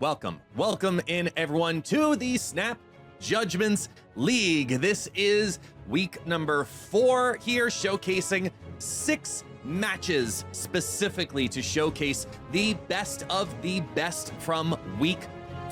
Welcome in everyone to the Snap Judgements League. This is week number 4 here, showcasing 6 matches specifically to showcase the best of the best from week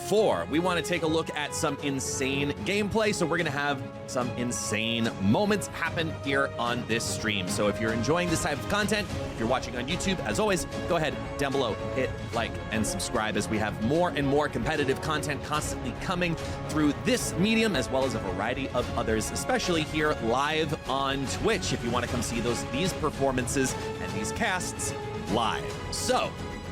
4. We want to take a look at some insane gameplay, so we're going to have some insane moments happen here on this stream. So if you're enjoying this type of content, if you're watching on YouTube, as always, go ahead down below, hit like and subscribe, as we have more and more competitive content constantly coming through this medium, as well as a variety of others, especially here live on Twitch, if you want to come see these performances and these casts live. So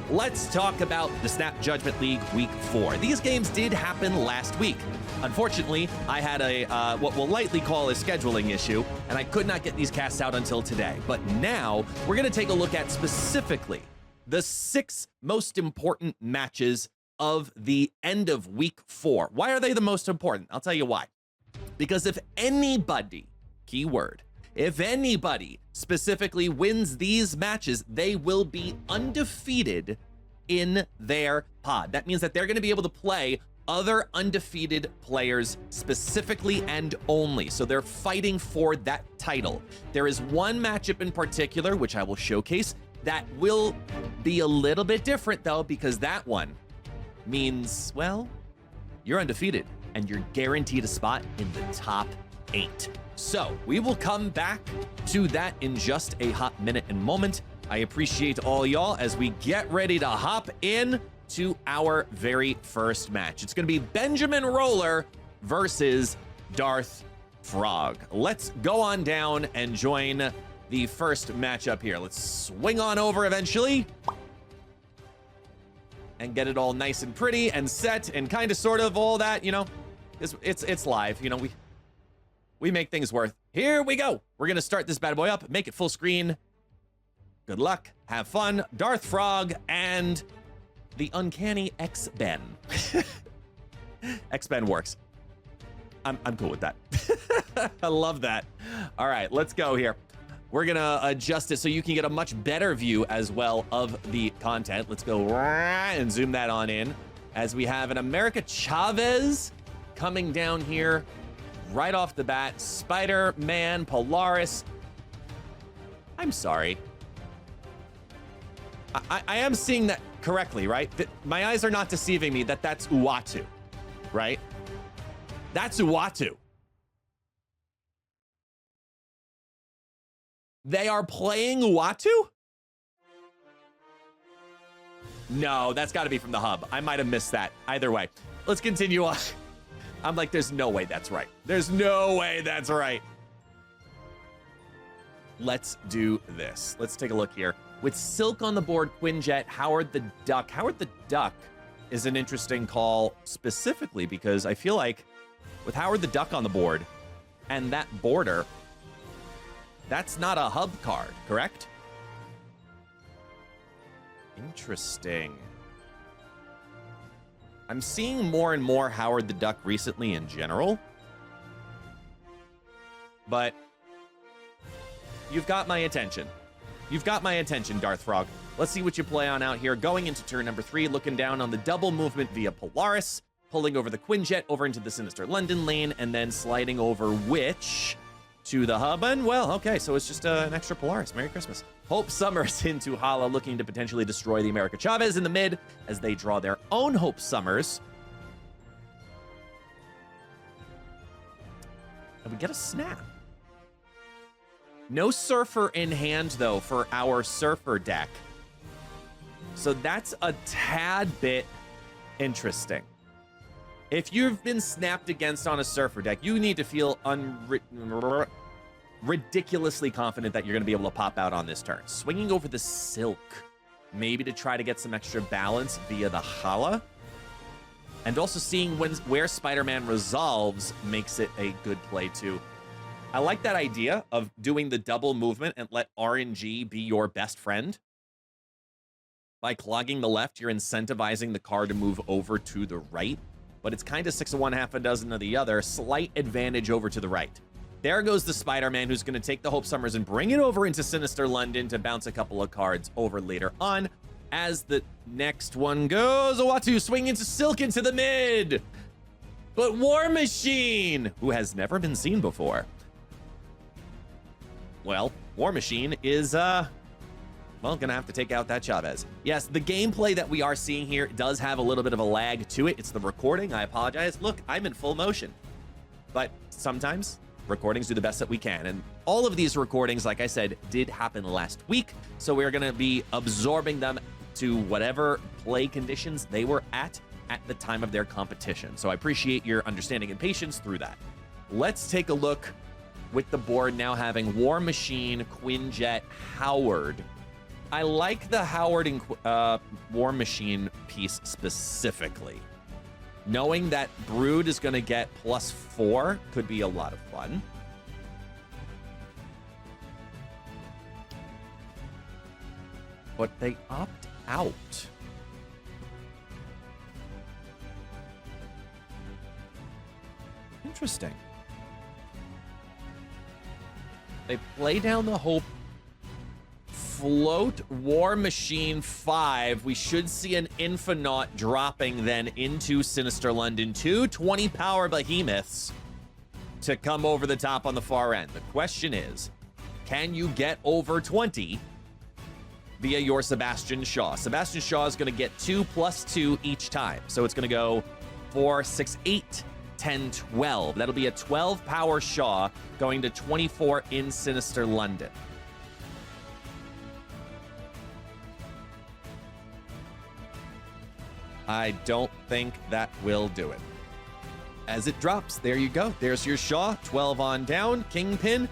let's talk about the Snap Judgment League Week 4. These games did happen last week. Unfortunately, I had a what we'll lightly call a scheduling issue, and I could not get these casts out until today. But now we're going to take a look at specifically the 6 most important matches of the end of Week 4. Why are they the most important? I'll tell you why. Because if anybody, keyword, if anybody specifically wins these matches, they will be undefeated in their pod. That means that they're going to be able to play other undefeated players specifically and only. So they're fighting for that title. There is one matchup in particular, which I will showcase, that will be a little bit different though, because that one means, well, you're undefeated and you're guaranteed a spot in the top 8. So we will come back to that in just a hot minute and moment. I appreciate all y'all as we get ready to hop in to our very first match. It's going to be Benjamin Roller versus DarthFrog. Let's go on down and join the first matchup here. Let's swing on over eventually and get it all nice and pretty and set and kind of sort of all that, you know, it's live, you know, we make things worth. Here we go. We're going to start this bad boy up, make it full screen. Good luck. Have fun. DarthFrog and the uncanny X-Ben. X-Ben works. I'm cool with that. I love that. All right, let's go here. We're going to adjust it so you can get a much better view as well of the content. Let's go and zoom that on in as we have an America Chavez coming down here. Right off the bat, Spider-Man, Polaris. I'm sorry. I am seeing that correctly, right? My eyes are not deceiving me that's Uatu, right? That's Uatu. They are playing Uatu? No, that's got to be from the hub. I might have missed that. Either way, let's continue on. I'm like, there's no way that's right. There's no way that's right. Let's do this. Let's take a look here. With Silk on the board, Quinjet, Howard the Duck. Howard the Duck is an interesting call specifically because I feel like with Howard the Duck on the board and that border, that's not a hub card, correct? Interesting. I'm seeing more and more Howard the Duck recently in general. But you've got my attention. You've got my attention, DarthFrog. Let's see what you play on out here. Going into turn number 3, looking down on the double movement via Polaris, pulling over the Quinjet over into the Sinister London lane, and then sliding over Witch to the hub. And, well, okay, so it's just an extra Polaris. Merry Christmas. Hope Summers into Hala, looking to potentially destroy the America Chavez in the mid as they draw their own Hope Summers. And we get a snap. No Surfer in hand, though, for our Surfer deck. So that's a tad bit interesting. If you've been snapped against on a Surfer deck, you need to feel ridiculously confident that you're going to be able to pop out on this turn. Swinging over the Silk, maybe to try to get some extra balance via the Hala. And also seeing where Spider-Man resolves makes it a good play too. I like that idea of doing the double movement and let RNG be your best friend. By clogging the left, you're incentivizing the car to move over to the right, but it's kind of 6 of one, half a dozen of the other. Slight advantage over to the right. There goes the Spider-Man, who's going to take the Hope Summers and bring it over into Sinister London to bounce a couple of cards over later on. as the next one goes. Owatu swing into Silk into the mid. But War Machine, who has never been seen before. Well, War Machine is, well, gonna have to take out that Chavez. Yes, the gameplay that we are seeing here does have a little bit of a lag to it. It's the recording. I apologize. Look, I'm in full motion. But sometimes recordings do the best that we can. And all of these recordings, like I said, did happen last week. So we're gonna be absorbing them to whatever play conditions they were at the time of their competition. So I appreciate your understanding and patience through that. Let's take a look with the board now having War Machine, Quinjet, Howard. I like the Howard and War Machine piece specifically. Knowing that Braude is going to get +4 could be a lot of fun. But they opt out. Interesting. They play down the hope. Float War Machine 5. We should see an Infinaut dropping then into Sinister London 2. 20 power behemoths to come over the top on the far end. The question is, can you get over 20 via your Sebastian Shaw? Sebastian Shaw is going to get 2 + 2 each time. So it's going to go 4, 6, 8, 10, 12. That'll be a 12 power Shaw going to 24 in Sinister London. I don't think that will do it. As it drops, there you go. There's your Shaw, 12 on down. Kingpin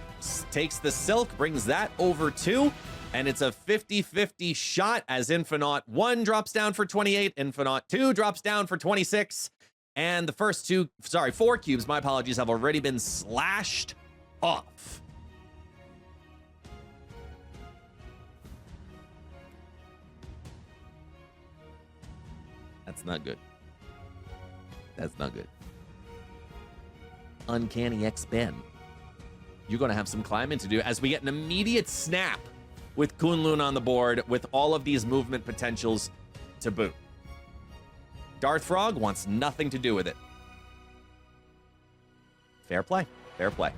takes the Silk, brings that over 2, and it's a 50-50 shot as Infinaut 1 drops down for 28, Infinaut 2 drops down for 26, and the first 4 cubes, my apologies, have already been slashed off. That's not good. That's not good. Uncanny X-Ben. You're going to have some climbing to do as we get an immediate snap with Kunlun on the board with all of these movement potentials to boot. DarthFrog wants nothing to do with it. Fair play. Fair play.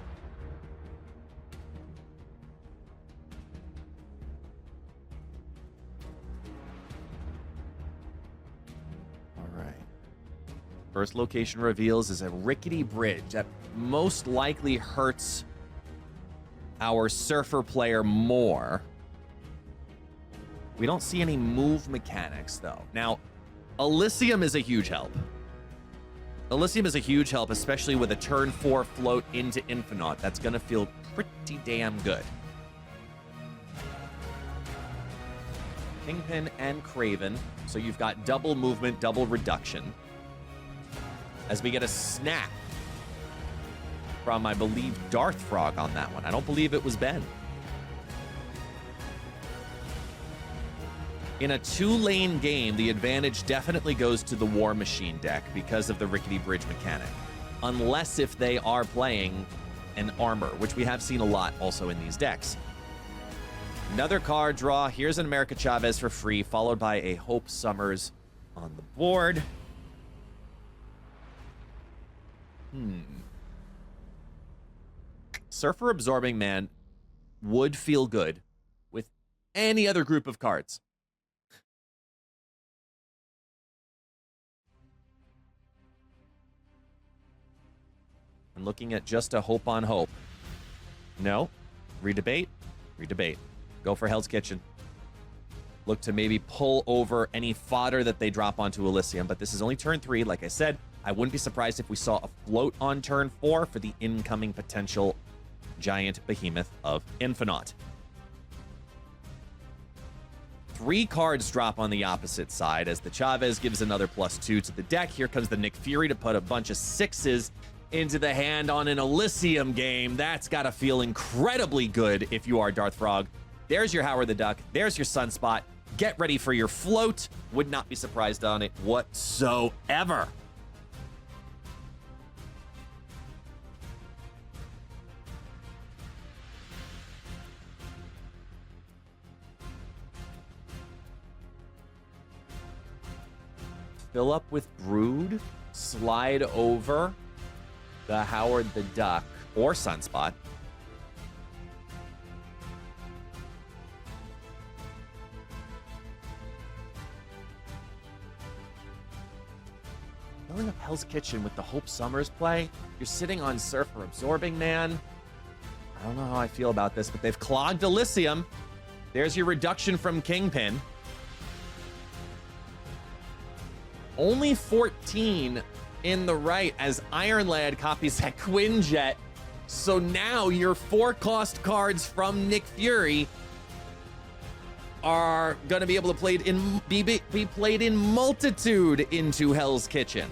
First location reveals is a rickety bridge that most likely hurts our surfer player more. We don't see any move mechanics, though. Now, Elysium is a huge help. Elysium is a huge help, especially with a turn 4 float into Infinaut. That's going to feel pretty damn good. Kingpin and Craven. So you've got double movement, double reduction. As we get a snap from, I believe, DarthFrog on that one. I don't believe it was Ben. In a 2-lane game, the advantage definitely goes to the War Machine deck because of the rickety bridge mechanic. Unless if they are playing an armor, which we have seen a lot also in these decks. Another card draw. Here's an America Chavez for free, followed by a Hope Summers on the board. Surfer Absorbing Man would feel good with any other group of cards. I'm looking at just a Hope on Hope. No. Redebate. Redebate. Go for Hell's Kitchen. Look to maybe pull over any fodder that they drop onto Elysium, but this is only turn 3, like I said. I wouldn't be surprised if we saw a float on turn 4 for the incoming potential giant behemoth of Infinaut. 3 cards drop on the opposite side as the Chavez gives another +2 to the deck. Here comes the Nick Fury to put a bunch of 6s into the hand on an Elysium game. That's got to feel incredibly good if you are DarthFrog. There's your Howard the Duck. There's your Sunspot. Get ready for your float. Would not be surprised on it whatsoever. fill up with Braude, slide over the Howard the Duck or Sunspot. Filling up Hell's Kitchen with the Hope Summers play. You're sitting on Surfer Absorbing Man. I don't know how I feel about this, but they've clogged Elysium. There's your reduction from Kingpin. Only 14 in the right as Iron Lad copies that Quinjet. So now your 4-cost cards from Nick Fury are going to be able to be played in multitude into Hell's Kitchen.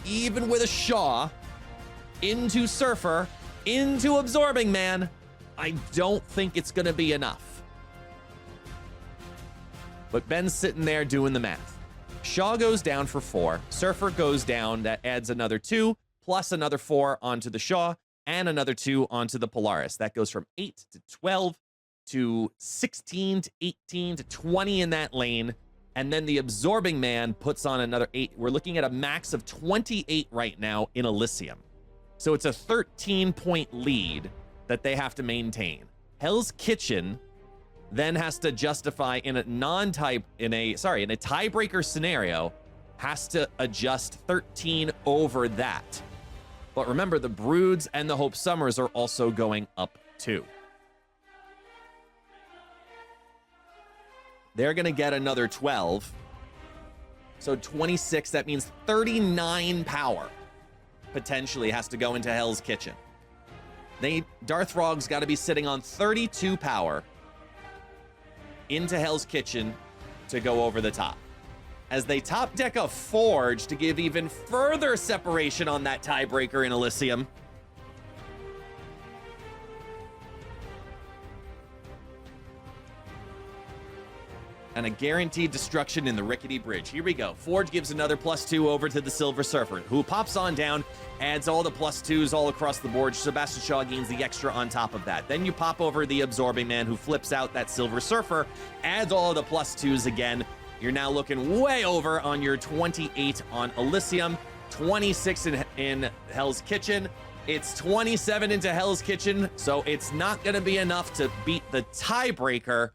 Even with a Shaw, into Surfer, into Absorbing Man, I don't think it's going to be enough. But Ben's sitting there doing the math. Shaw goes down for 4. Surfer goes down. That adds another 2, plus another 4 onto the Shaw, and another 2 onto the Polaris. That goes from 8 to 12 to 16 to 18 to 20 in that lane. And then the Absorbing Man puts on another 8. We're looking at a max of 28 right now in Elysium. So it's a 13-point lead that they have to maintain. Hell's Kitchen then has to justify in a tiebreaker scenario, has to adjust 13 over that. But remember, the Broods and the Hope Summers are also going up too. They're going to get another 12. So 26, that means 39 power potentially has to go into Hell's Kitchen. DarthFrog's got to be sitting on 32 power into Hell's Kitchen to go over the top. As they top deck a Forge to give even further separation on that tiebreaker in Elysium. And a guaranteed destruction in the Rickety Bridge. Here we go. Forge gives another +2 over to the Silver Surfer, who pops on down, adds all the +2s all across the board. Sebastian Shaw gains the extra on top of that. Then you pop over the Absorbing Man, who flips out that Silver Surfer, adds all of the +2s again. You're now looking way over on your 28 on Elysium, 26 in Hell's Kitchen. It's 27 into Hell's Kitchen, so it's not going to be enough to beat the tiebreaker.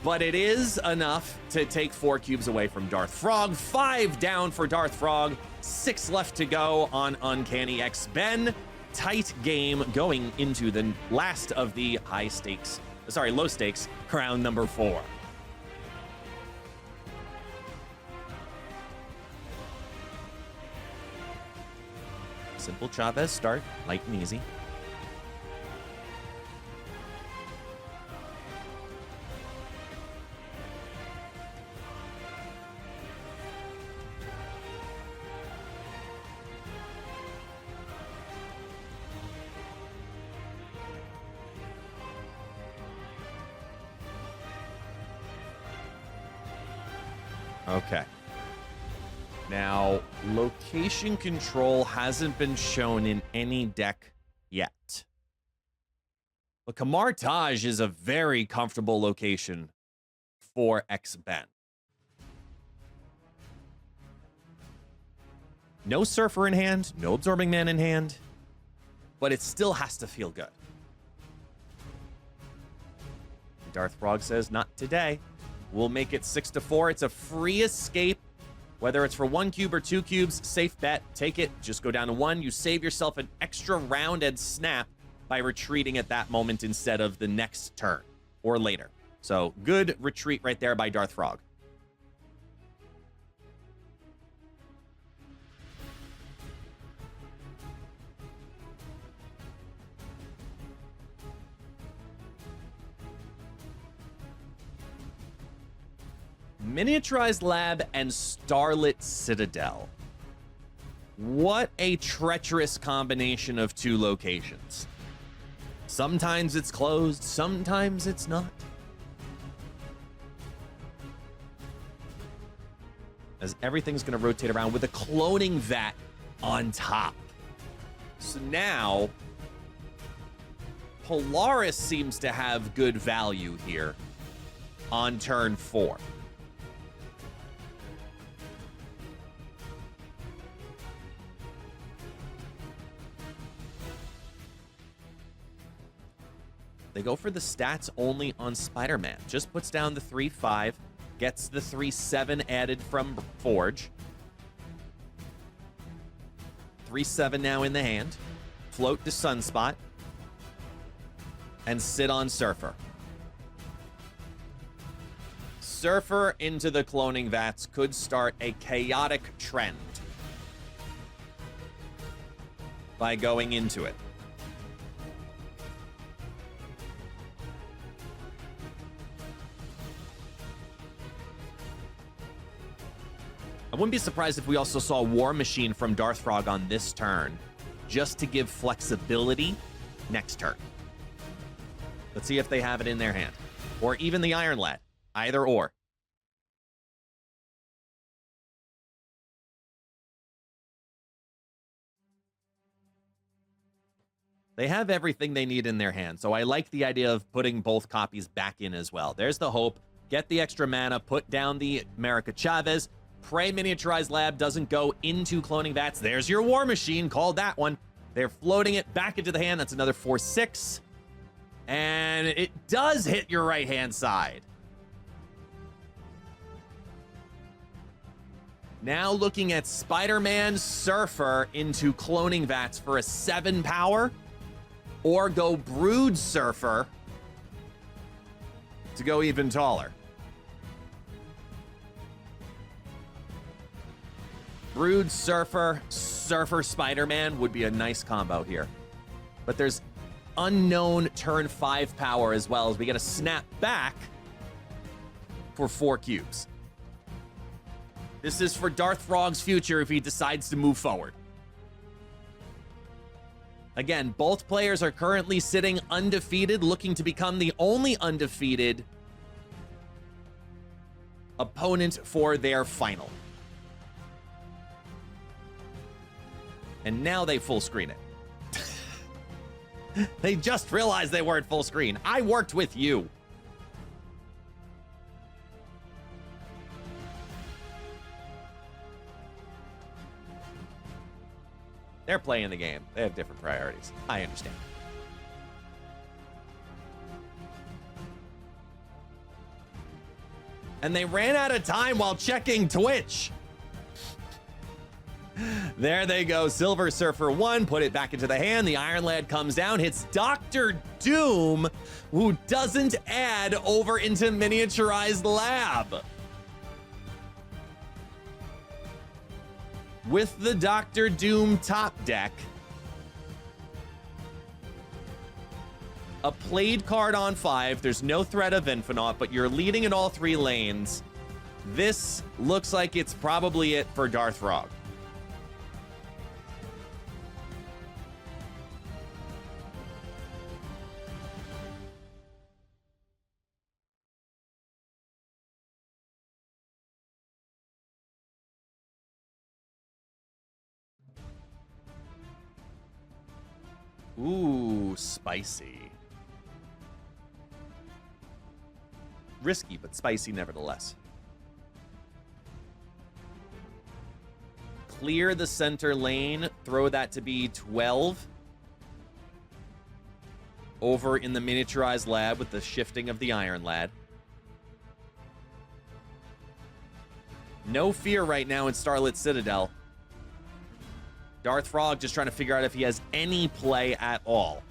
But it is enough to take 4 cubes away from DarthFrog. 5 down for DarthFrog. 6 left to go on Uncanny X. Ben, tight game going into the last of the low stakes, round number 4. Simple Chavez start, light and easy. Okay. Now, location control hasn't been shown in any deck yet. But Kamar Taj is a very comfortable location for X-Ben. No Surfer in hand, no Absorbing Man in hand, but it still has to feel good. DarthFrog says, not today. We'll make it 6-4. It's a free escape. Whether it's for 1 cube or 2 cubes, safe bet. Take it. Just go down to 1. You save yourself an extra round and snap by retreating at that moment instead of the next turn or later. So good retreat right there by DarthFrog. Miniaturized Lab and Starlit Citadel. What a treacherous combination of 2 locations. Sometimes it's closed, sometimes it's not. As everything's going to rotate around with a cloning vat on top. So now, Polaris seems to have good value here on turn 4. They go for the stats only on Spider-Man. Just puts down the 3-5, gets the 3-7 added from Forge. 3-7 now in the hand. Float to Sunspot. And sit on Surfer. Surfer into the cloning vats could start a chaotic trend by going into it. I wouldn't be surprised if we also saw War Machine from DarthFrog on this turn, just to give flexibility next turn. Let's see if they have it in their hand. Or even the Iron Lad. Either or. They have everything they need in their hand, so I like the idea of putting both copies back in as well. There's the hope. Get the extra mana, put down the America Chavez. Pray Miniaturized Lab doesn't go into cloning vats. There's your War Machine. Called that one. They're floating it back into the hand. That's another 4-6. And it does hit your right-hand side. Now looking at Spider-Man Surfer into cloning vats for a 7 power. Or go Brood Surfer to go even taller. Brood Surfer, Surfer Spider-Man would be a nice combo here. But there's unknown turn 5 power as well, as we get a snap back for 4 cubes. This is for DarthFrog's future if he decides to move forward. Again, both players are currently sitting undefeated, looking to become the only undefeated opponent for their final. And now they full screen it. They just realized they weren't full screen. I worked with you. They're playing the game. They have different priorities. I understand. And they ran out of time while checking Twitch. There they go. Silver Surfer 1, put it back into the hand. The Iron Lad comes down, hits Dr. Doom, who doesn't add over into Miniaturized Lab. With the Dr. Doom top deck, a played card on 5, there's no threat of Infinite, but you're leading in all 3 lanes. This looks like it's probably it for DarthFrog. Ooh, spicy. Risky, but spicy nevertheless. Clear the center lane. Throw that to be 12. Over in the Miniaturized Lab with the shifting of the Iron Lad. No fear right now in Starlit Citadel. DarthFrog just trying to figure out if he has any play at all.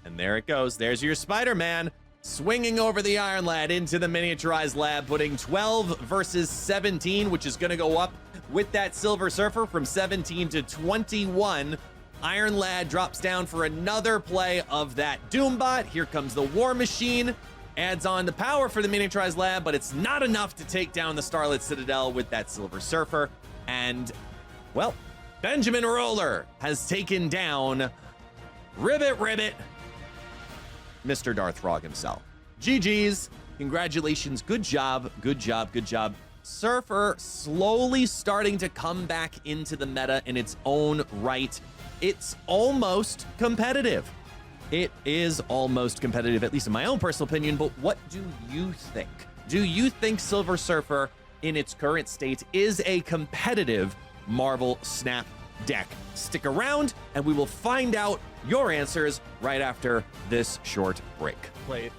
And there it goes. There's your Spider-Man swinging over the Iron Lad into the Miniaturized Lab, putting 12 versus 17, which is going to go up with that Silver Surfer from 17 to 21. Iron Lad drops down for another play of that Doombot. Here comes the War Machine. Adds on the power for the Miniaturized Lab, but it's not enough to take down the Starlit Citadel with that Silver Surfer. And, well, Benjamin Roller has taken down Ribbit, Mr. DarthFrog himself. GG's. Congratulations. Good job. Good job. Good job. Surfer slowly starting to come back into the meta in its own right. It's almost competitive. It is almost competitive, at least in my own personal opinion, but what do you think? Do you think Silver Surfer, in its current state, is a competitive Marvel Snap deck? Stick around, and we will find out your answers right after this short break. Played.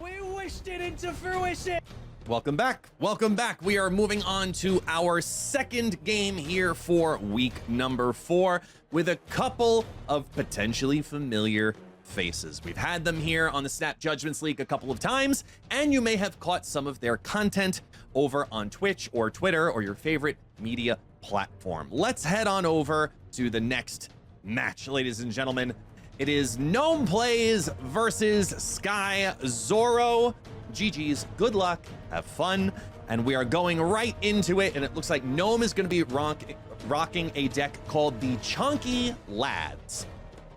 We wished it into fruition. Welcome back. Welcome back. We are moving on to our second game here for week number 4 with a couple of potentially familiar faces. We've had them here on the Snap Judgments League a couple of times, and you may have caught some of their content over on Twitch or Twitter or your favorite media platform. Let's head on over to the next match, ladies and gentlemen. It is Gnome Plays versus SkyZorro. GG's, good luck, have fun, and we are going right into it, and it looks like Gnome is going to be rocking a deck called the Chunky Lads,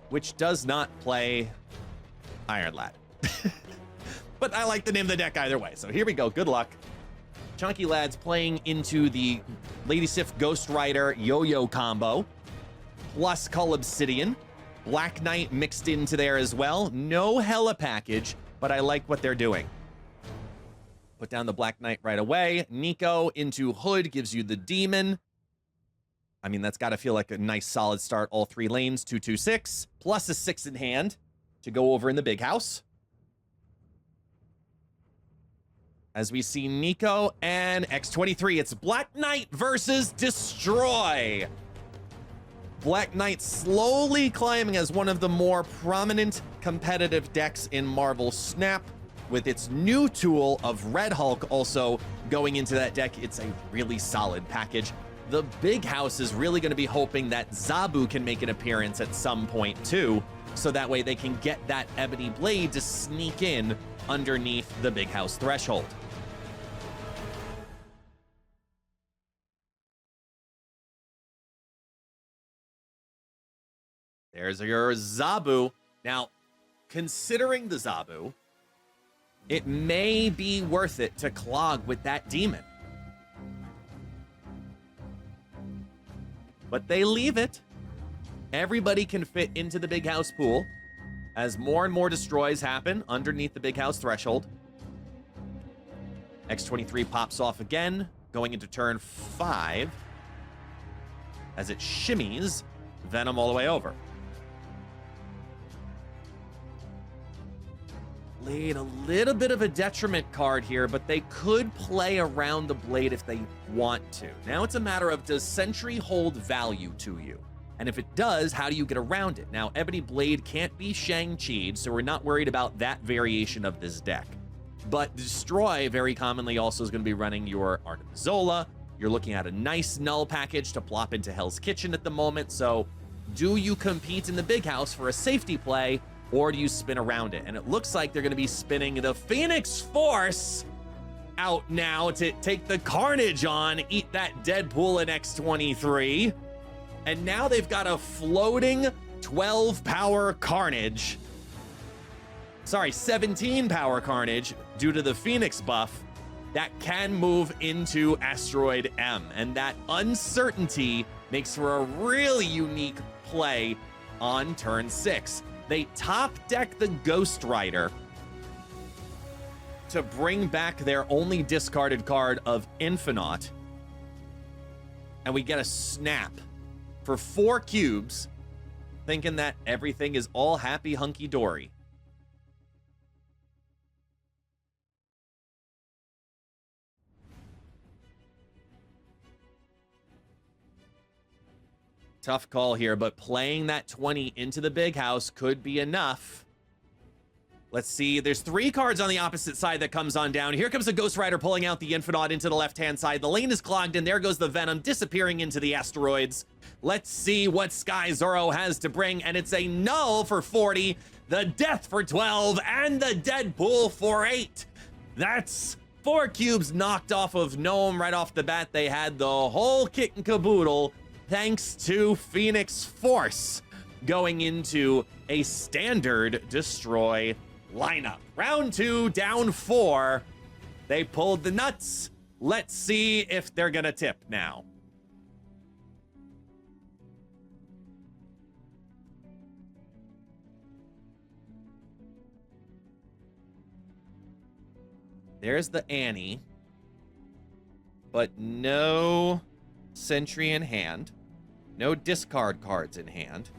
which does not play Iron Lad. But I like the name of the deck either way, so here we go, good luck. Chunky Lads playing into the Lady Sif Ghost Rider Yo-Yo combo, plus Cull Obsidian, Black Knight mixed into there as well. No Hella package, but I like what they're doing. Put down the Black Knight right away. Nico into Hood gives you the Demon. I mean, that's got to feel like a nice solid start. All 3 lanes, 2/2/6, plus a 6 in hand to go over in the big house. As we see Nico and X23, it's Black Knight versus Destroy. Black Knight slowly climbing as one of the more prominent competitive decks in Marvel Snap. With its new tool of Red Hulk also going into that deck, it's a really solid package. The big house is really going to be hoping that Zabu can make an appearance at some point too, so that way they can get that Ebony Blade to sneak in underneath the big house threshold. There's your Zabu. Now, considering the Zabu, it may be worth it to clog with that Demon. But they leave it. Everybody can fit into the big house pool as more and more destroys happen underneath the big house threshold. X23 pops off again, going into turn 5 as it shimmies Venom all the way over. Played a little bit of a detriment card here, but they could play around the blade if they want to. Now it's a matter of, does Sentry hold value to you? And if it does, how do you get around it? Now, Ebony Blade can't be Shang-Chi'd, so we're not worried about that variation of this deck. But Destroy very commonly also is going to be running your Artemis Zola. You're looking at a nice null package to plop into Hell's Kitchen at the moment, so do you compete in the big house for a safety play, or do you spin around it? And it looks like they're going to be spinning the Phoenix Force out now to take the Carnage on, eat that Deadpool in X23. And now they've got a floating 12 power Carnage. Sorry, 17 power Carnage due to the Phoenix buff that can move into Asteroid M. And that uncertainty makes for a really unique play on turn 6. They top deck the Ghost Rider to bring back their only discarded card of Infinite. And we get a snap for 4 cubes, thinking that everything is all happy hunky-dory. Tough call here, but playing that 20 into the big house could be enough. Let's see. There's 3 cards on the opposite side that comes on down. Here comes the Ghost Rider pulling out the Infinite into the left-hand side. The lane is clogged, and there goes the Venom disappearing into the asteroids. Let's see what SkyZorro has to bring, and it's a null for 40, the Death for 12, and the Deadpool for 8. That's 4 cubes knocked off of Gnome right off the bat. They had the whole kit and caboodle, thanks to Phoenix Force going into a standard Destroy lineup. Round 2, down 4. They pulled the nuts. Let's see if they're gonna tip now. There's the Annie, but no Sentry in hand. No discard cards in hand.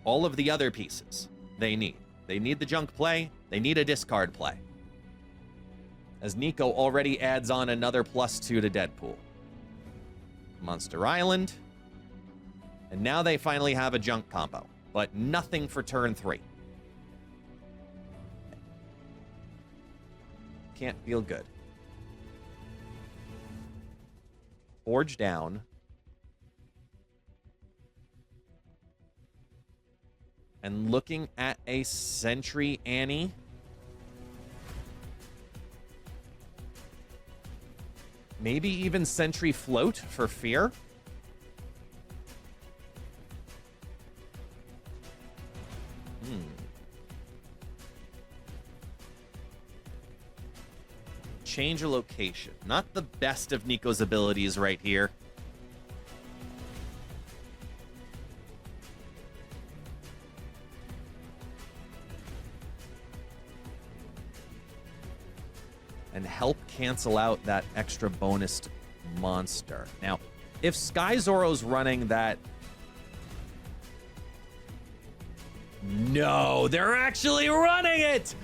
All of the other pieces they need. They need the junk play. They need a discard play. As Nico already adds on another +2 to Deadpool. Monster Island. And now they finally have a junk combo, but nothing for turn 3. Can't feel good. Forge down. And looking at a Sentry Annie. Maybe even Sentry Float for fear. Change a location. Not the best of Nico's abilities right here. And help cancel out that extra bonus monster. Now, if SkyZorro's running that... No, they're actually running it!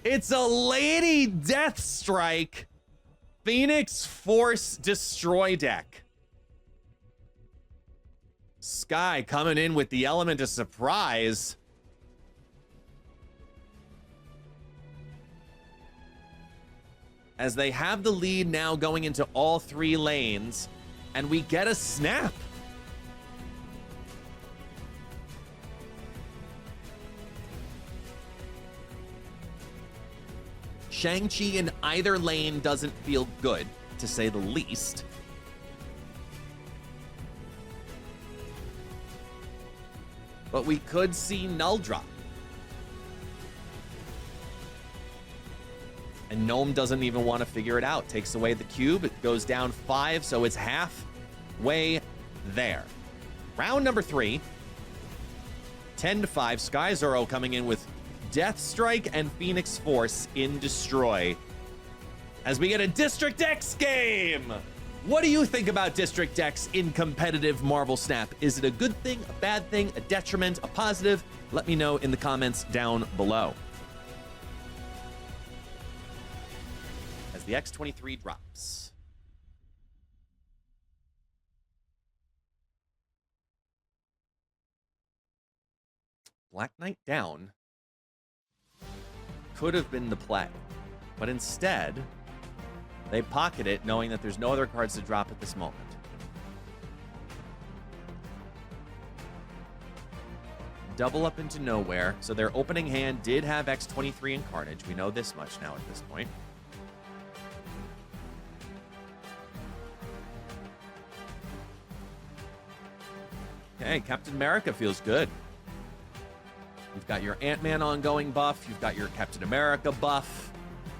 It's a Lady Deathstrike Phoenix Force Destroy deck. Sky coming in with the element of surprise. As they have the lead now going into all 3 lanes, and we get a snap. Shang-Chi in either lane doesn't feel good, to say the least. But we could see Null Drop. And Gnome doesn't even want to figure it out. Takes away the cube. It goes down 5, so it's halfway there. Round number 3. 10-5. SkyZorro coming in with Deathstrike and Phoenix Force in Destroy. As we get a District X game! What do you think about District X in competitive Marvel Snap? Is it a good thing, a bad thing, a detriment, a positive? Let me know in the comments down below. As the X-23 drops. Black Knight down could have been the play, but instead they pocket it knowing that there's no other cards to drop at this moment. Double up into nowhere, so their opening hand did have X-23 and Carnage. We know this much now at this point. Okay, Captain America feels good. You've got your Ant-Man ongoing buff. You've got your Captain America buff.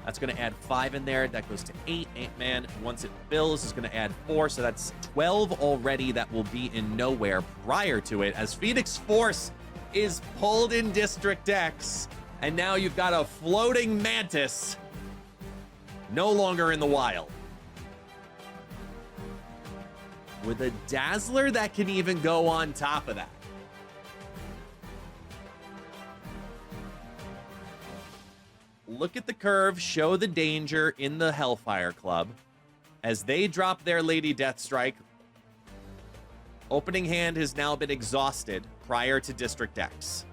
That's going to add 5 in there. That goes to 8. Ant-Man, once it fills, is going to add 4. So that's 12 already that will be in nowhere prior to it. As Phoenix Force is pulled in District X. And now you've got a floating Mantis. No longer in the wild. With a Dazzler that can even go on top of that. Look at the curve, show the danger in the Hellfire Club. As they drop their Lady Deathstrike, opening hand has now been exhausted prior to District X.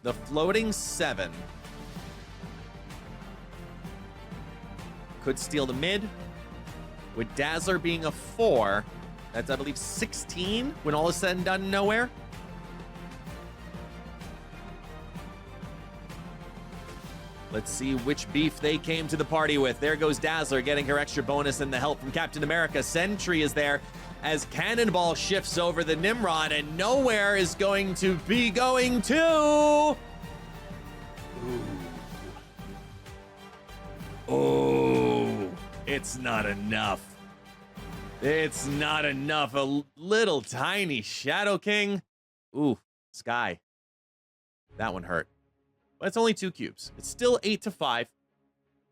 The floating 7 could steal the mid. With Dazzler being a 4, that's, I believe, 16 when all is said and done nowhere. Let's see which beef they came to the party with. There goes Dazzler getting her extra bonus and the help from Captain America. Sentry is there as Cannonball shifts over the Nimrod, and nowhere is going to be going to... Oh, it's not enough. It's not enough. A little tiny Shadow King. Ooh, Sky. That one hurt. But it's only 2 cubes. It's still 8-5.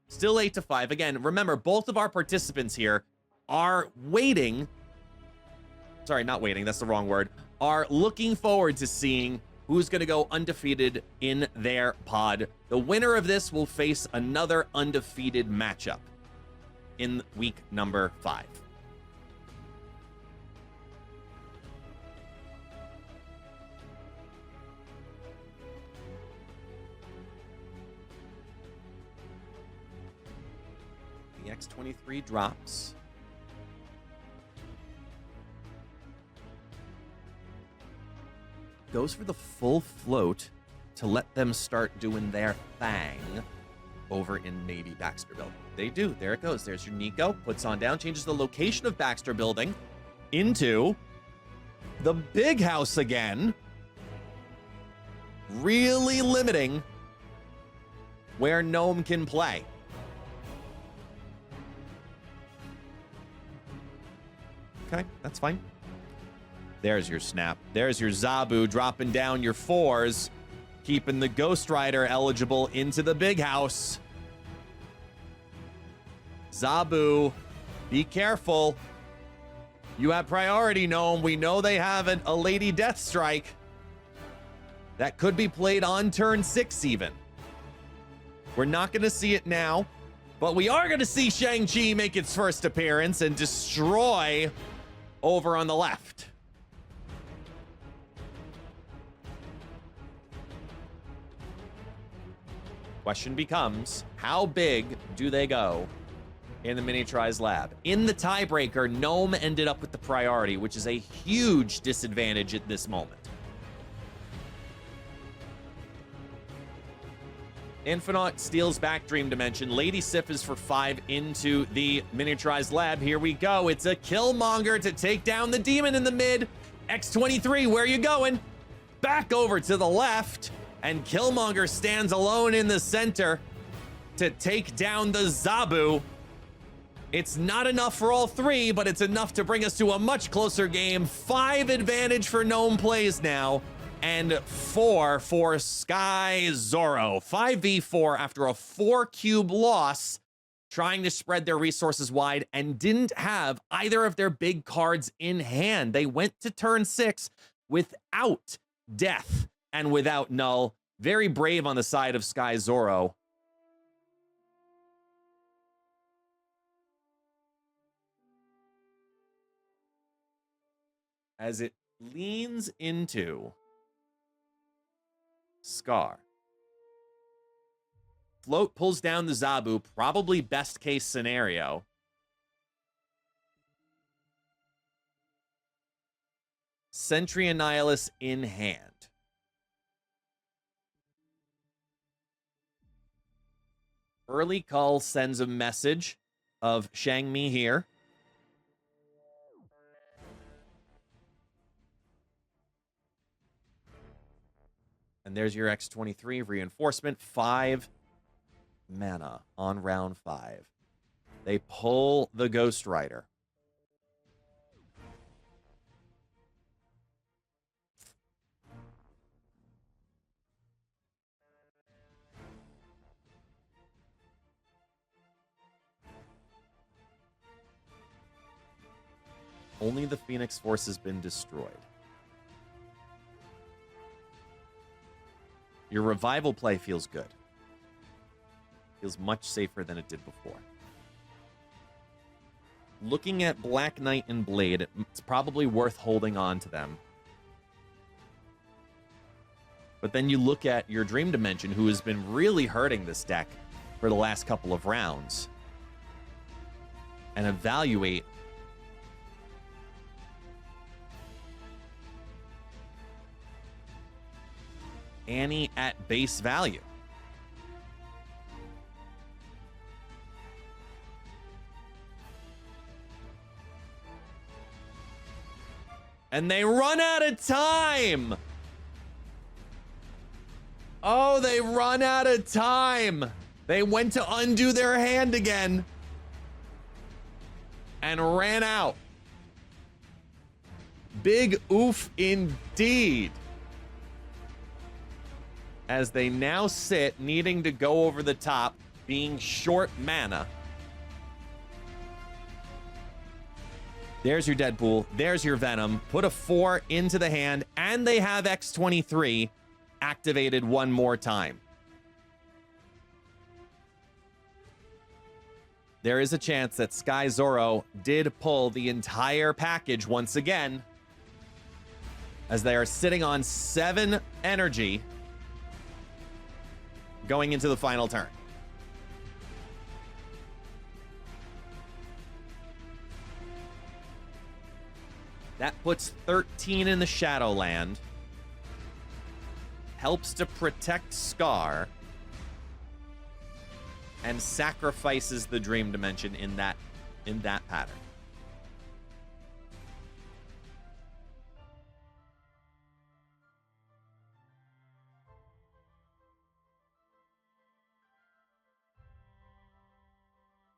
Still 8-5. Again, remember, both of our participants here are waiting. Sorry, not waiting. That's the wrong word. Are looking forward to seeing who's going to go undefeated in their pod. The winner of this will face another undefeated matchup in week number 5. The X23 drops. Goes for the full float to let them start doing their thing over in maybe Baxter Building. They do. There it goes. There's your Nico. Puts on down. Changes the location of Baxter Building into the big house again. Really limiting where Gnome can play. Okay, that's fine. There's your snap. There's your Zabu dropping down your 4s, keeping the Ghost Rider eligible into the big house. Zabu, be careful. You have priority, Gnome. We know they have a Lady Death Strike. That could be played on turn 6 even. We're not going to see it now, but we are going to see Shang-Chi make its first appearance and destroy over on the left. Question becomes, how big do they go in the Mini-Tries lab? In the tiebreaker, Gnome ended up with the priority, which is a huge disadvantage at this moment. Infinite steals back Dream Dimension. Lady Sif is for 5 into the Mini-Tries lab. Here we go. It's a Killmonger to take down the demon in the mid. X23, where are you going? Back over to the left. And Killmonger stands alone in the center to take down the Zabu. It's not enough for all 3, but it's enough to bring us to a much closer game. 5 advantage for Gnome plays now, and 4 for SkyZorro. 5v4 after a 4-cube loss, trying to spread their resources wide and didn't have either of their big cards in hand. They went to turn 6 without Death and without Null. Very brave on the side of SkyZorro. As it leans into Scar. Float pulls down the Zabu, probably best case scenario. Sentry Annihilus in hand. Early Cull sends a message of Shang-Mi here. And there's your X23 reinforcement. 5 mana on round 5. They pull the Ghost Rider. Only the Phoenix Force has been destroyed. Your revival play feels good. Feels much safer than it did before. Looking at Black Knight and Blade, it's probably worth holding on to them. But then you look at your Dream Dimension, who has been really hurting this deck for the last couple of rounds, and evaluate Annie at base value. And they run out of time. Oh, they run out of time. They went to undo their hand again and ran out. Big oof indeed. As they now sit, needing to go over the top being short mana. There's your Deadpool. There's your Venom. Put a 4 into the hand, and they have X23 activated one more time. There is a chance that SkyZorro did pull the entire package once again, as they are sitting on 7 energy going into the final turn. That puts 13 in the Shadowland. Helps to protect Scar. And sacrifices the Dream Dimension in that pattern.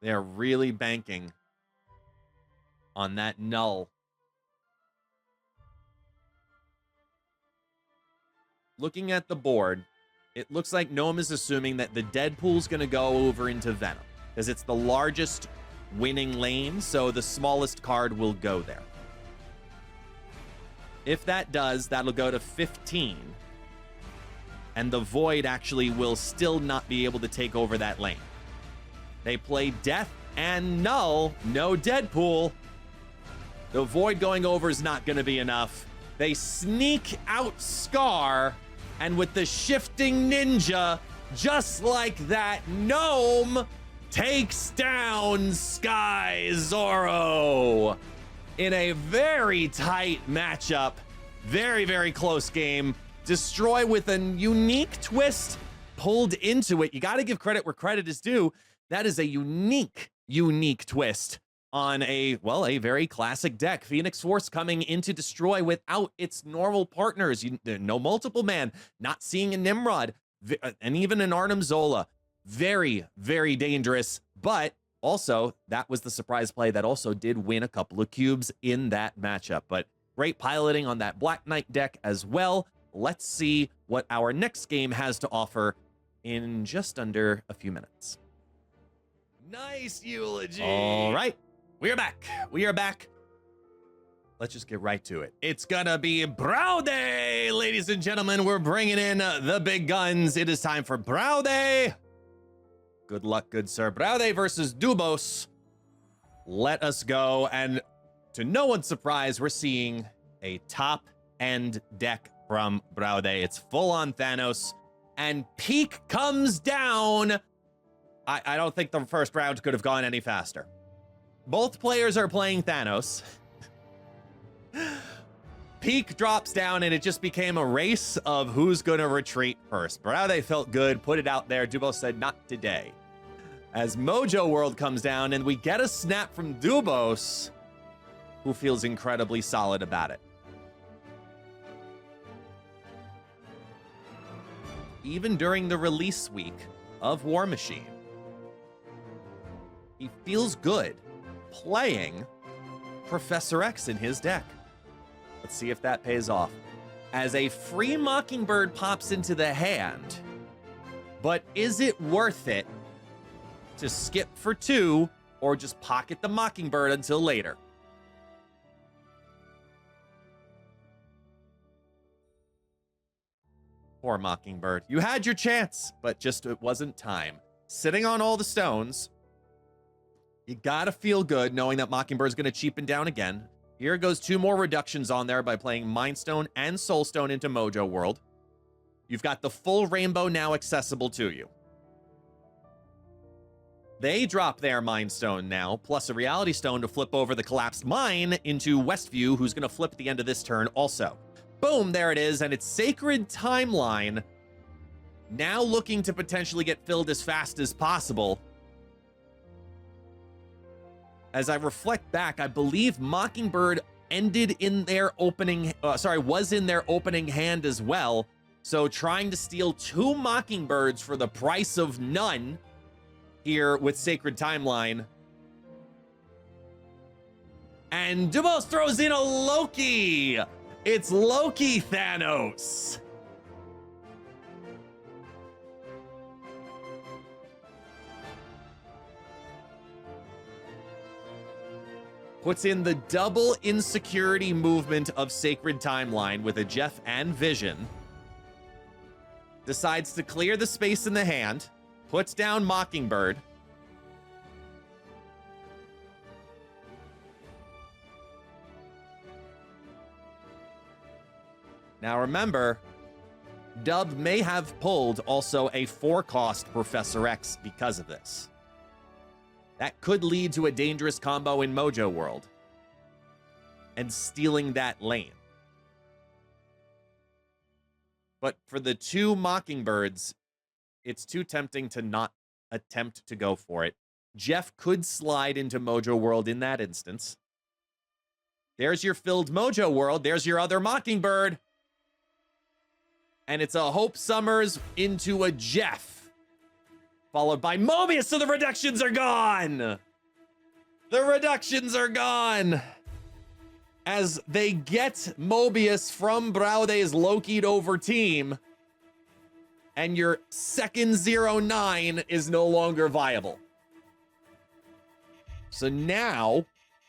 They're really banking on that null. Looking at the board, it looks like Gnome is assuming that the Deadpool's going to go over into Venom, because it's the largest winning lane, so the smallest card will go there. If that does, that'll go to 15. And the Void actually will still not be able to take over that lane. They play Death and Null, no Deadpool. The Void going over is not going to be enough. They sneak out Scar, and with the shifting ninja, just like that, Gnome takes down SkyZorro in a very tight matchup. Very, very close game. Destroy with a unique twist pulled into it. You got to give credit where credit is due. That is a unique twist on a very classic deck. Phoenix Force coming into Destroy without its normal partners. No multiple man, not seeing a Nimrod, and even an Arnim Zola. Very, very dangerous, but also that was the surprise play that also did win a couple of cubes in that matchup. But great piloting on that Black Knight deck as well. Let's see what our next game has to offer in just under a few minutes. Nice eulogy. All right. We are back. We are back. Let's just get right to it. It's gonna be Braude, ladies and gentlemen. We're bringing in the big guns. It is time for Braude. Good luck, good sir. Braude versus Dubos. Let us go. And to no one's surprise, we're seeing a top-end deck from Braude. It's full-on Thanos. And Peak comes down. I don't think the first round could have gone any faster. Both players are playing Thanos. Peak drops down, and it just became a race of who's going to retreat first. Braude felt good, put it out there. Dubos said, not today. As Mojo World comes down, and we get a snap from Dubos, who feels incredibly solid about it. Even during the release week of War Machine, he feels good playing Professor X in his deck. Let's see if that pays off. As a free Mockingbird pops into the hand, but is it worth it to skip for 2 or just pocket the Mockingbird until later? Poor Mockingbird. You had your chance, but just it wasn't time. Sitting on all the stones, you gotta feel good knowing that Mockingbird's gonna cheapen down again. Here goes 2 more reductions on there by playing Mind Stone and Soulstone into Mojo World. You've got the full rainbow now accessible to you. They drop their Mind Stone now, plus a Reality Stone to flip over the collapsed mine into Westview, who's gonna flip at the end of this turn also. Boom, there it is, and it's Sacred Timeline now looking to potentially get filled as fast as possible. As I reflect back, I believe Mockingbird ended in their opening, was in their opening hand as well. So trying to steal 2 Mockingbirds for the price of none here with Sacred Timeline. And Dubos throws in a Loki. It's Loki puts in the double insecurity movement of Sacred Timeline with a Jeff and Vision, decides to clear the space in the hand, puts down Mockingbird, now remember, Dub may have pulled also a 4-cost Professor X because of this. That could lead to a dangerous combo in Mojo World and stealing that lane. But for the 2 Mockingbirds, it's too tempting to not attempt to go for it. Jeff could slide into Mojo World in that instance. There's your filled Mojo World. There's your other Mockingbird. And it's a Hope Summers into a Jeff, followed by Mobius, so the reductions are gone! The reductions are gone! As they get Mobius from Braude's Loki'd over team, and your second 0-9 is no longer viable. So now,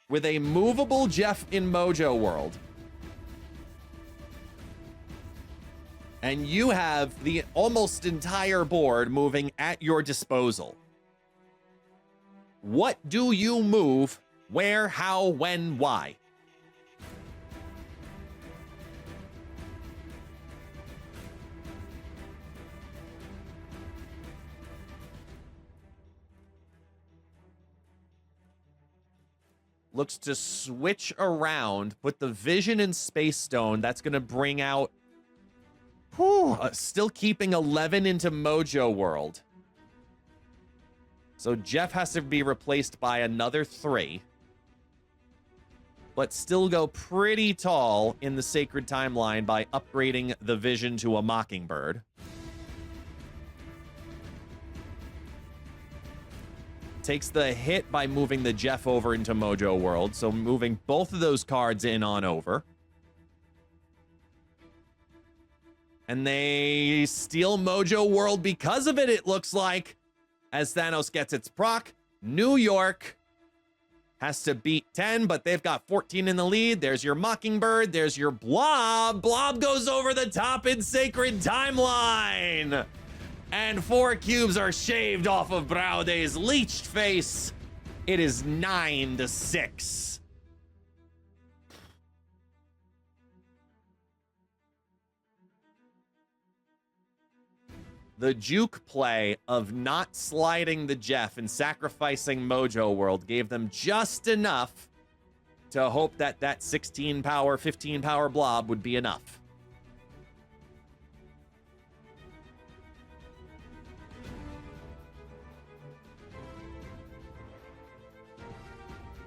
with a movable Jeff in Mojo World, and you have the almost entire board moving at your disposal, what do you move? Where, how, when, why? Looks to switch around, put the Vision in Space Stone. That's going to bring out... still keeping 11 into Mojo World. So Jeff has to be replaced by another 3. But still go pretty tall in the Sacred Timeline by upgrading the Vision to a Mockingbird. Takes the hit by moving the Jeff over into Mojo World, so moving both of those cards in on over. And they steal Mojo World because of it, it looks like, as Thanos gets its proc. New York has to beat 10, but they've got 14 in the lead. There's your Mockingbird. There's your Blob. Blob goes over the top in Sacred Timeline. And 4 cubes are shaved off of Braude's leeched face. It is 9-6. The juke play of not sliding the Jeff and sacrificing Mojo World gave them just enough to hope that that 16 power, 15 power blob would be enough.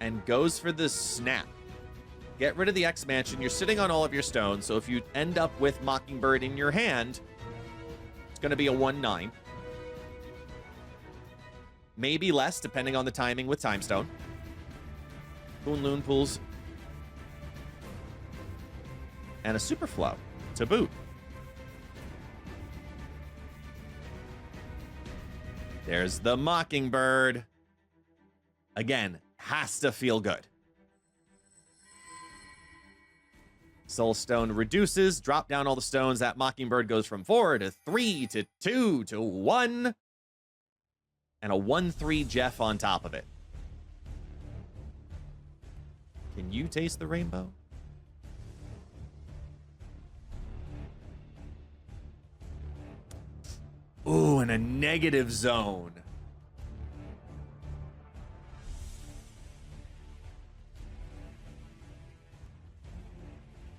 And goes for the snap. Get rid of the X Mansion. You're sitting on all of your stones, so if you end up with Mockingbird in your hand, it's going to be a 1-9. Maybe less, depending on the timing with Time Stone. Loon pulls. And a Super Flow to boot. There's the Mockingbird. Again, has to feel good. Soulstone reduces, drop down all the stones. That Mockingbird goes from 4 to 3 to 2 to 1. And a 1-3 Jeff on top of it. Can you taste the rainbow? Ooh, in a negative zone.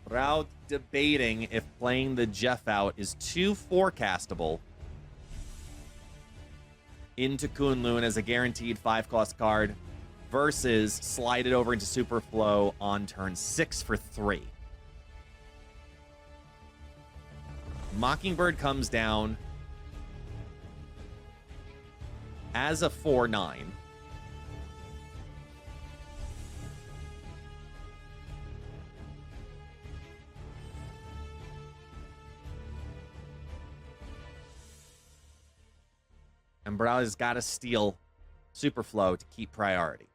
Braude debating if playing the Jeff out is too forecastable into Kunlun as a guaranteed 5-cost card versus slide it over into Superflow on turn 6 for 3. Mockingbird comes down as a 4-9. And Braude has got to steal Superflow to keep priority.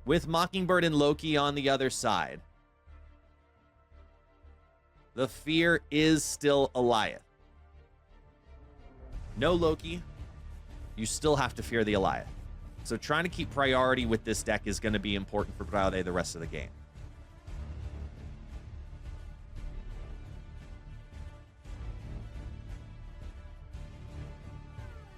with Mockingbird and Loki on the other side, the fear is still Eliath. No Loki, you still have to fear the Eliath. So trying to keep priority with this deck is going to be important for Braude the rest of the game.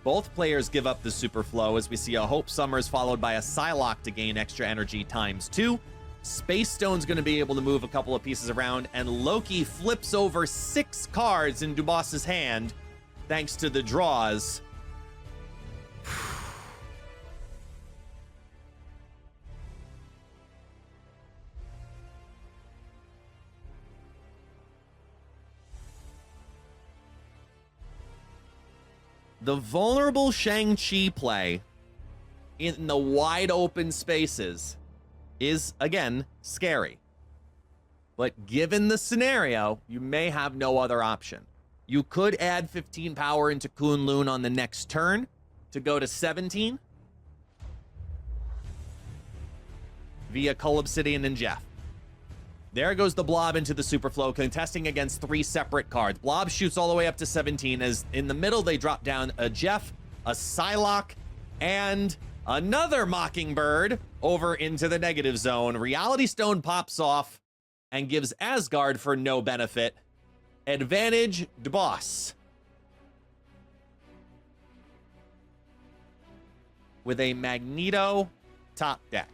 Both players give up the Super Flow as we see a Hope Summers followed by a Psylocke to gain extra energy ×2. Space Stone's going to be able to move a couple of pieces around, and Loki flips over 6 cards in Dubos's hand thanks to the draws. The vulnerable Shang-Chi play in the wide open spaces is, again, scary. But given the scenario, you may have no other option. You could add 15 power into Kunlun on the next turn to go to 17 via Cull Obsidian and Jeff. There goes the Blob into the Superflow, contesting against 3 separate cards. Blob shoots all the way up to 17, as in the middle they drop down a Jeff, a Psylocke, and another Mockingbird over into the negative zone. Reality Stone pops off and gives Asgard, for no benefit, advantage Dubos. With a Magneto top deck.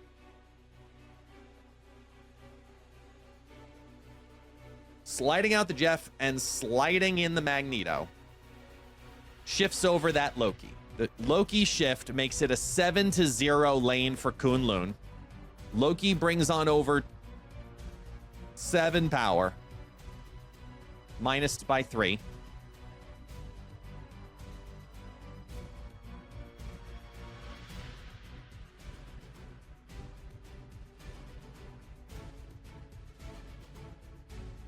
Sliding out the Jeff and sliding in the Magneto. Shifts over that Loki. The Loki shift makes it a 7-0 lane for Kunlun. Loki brings on over 7 power. Minus by 3.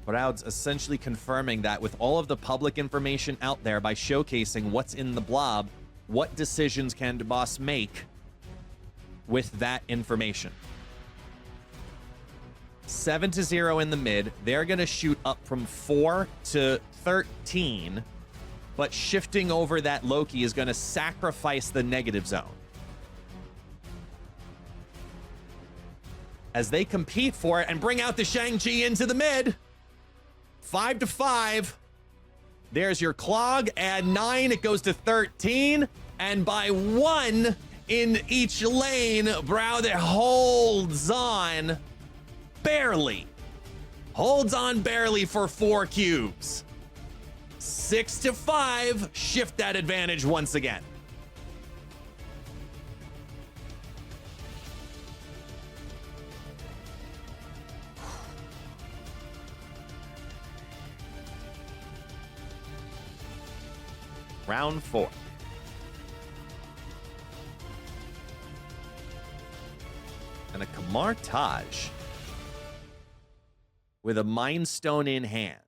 Braude's essentially confirming that with all of the public information out there by showcasing what's in the blob, what decisions can Dubos make with that information. 7-0 in the mid. They're going to shoot up from 4 to 13, but shifting over that Loki is going to sacrifice the negative zone. As they compete for it and bring out the Shang-Chi into the mid. 5-5. There's your clog. Add 9. It goes to 13. And by 1 in each lane, Braude holds on barely. Holds on barely for 4 cubes. 6-5. Shift that advantage once again. Round 4. And a Kamar Taj with a Mind Stone in hand.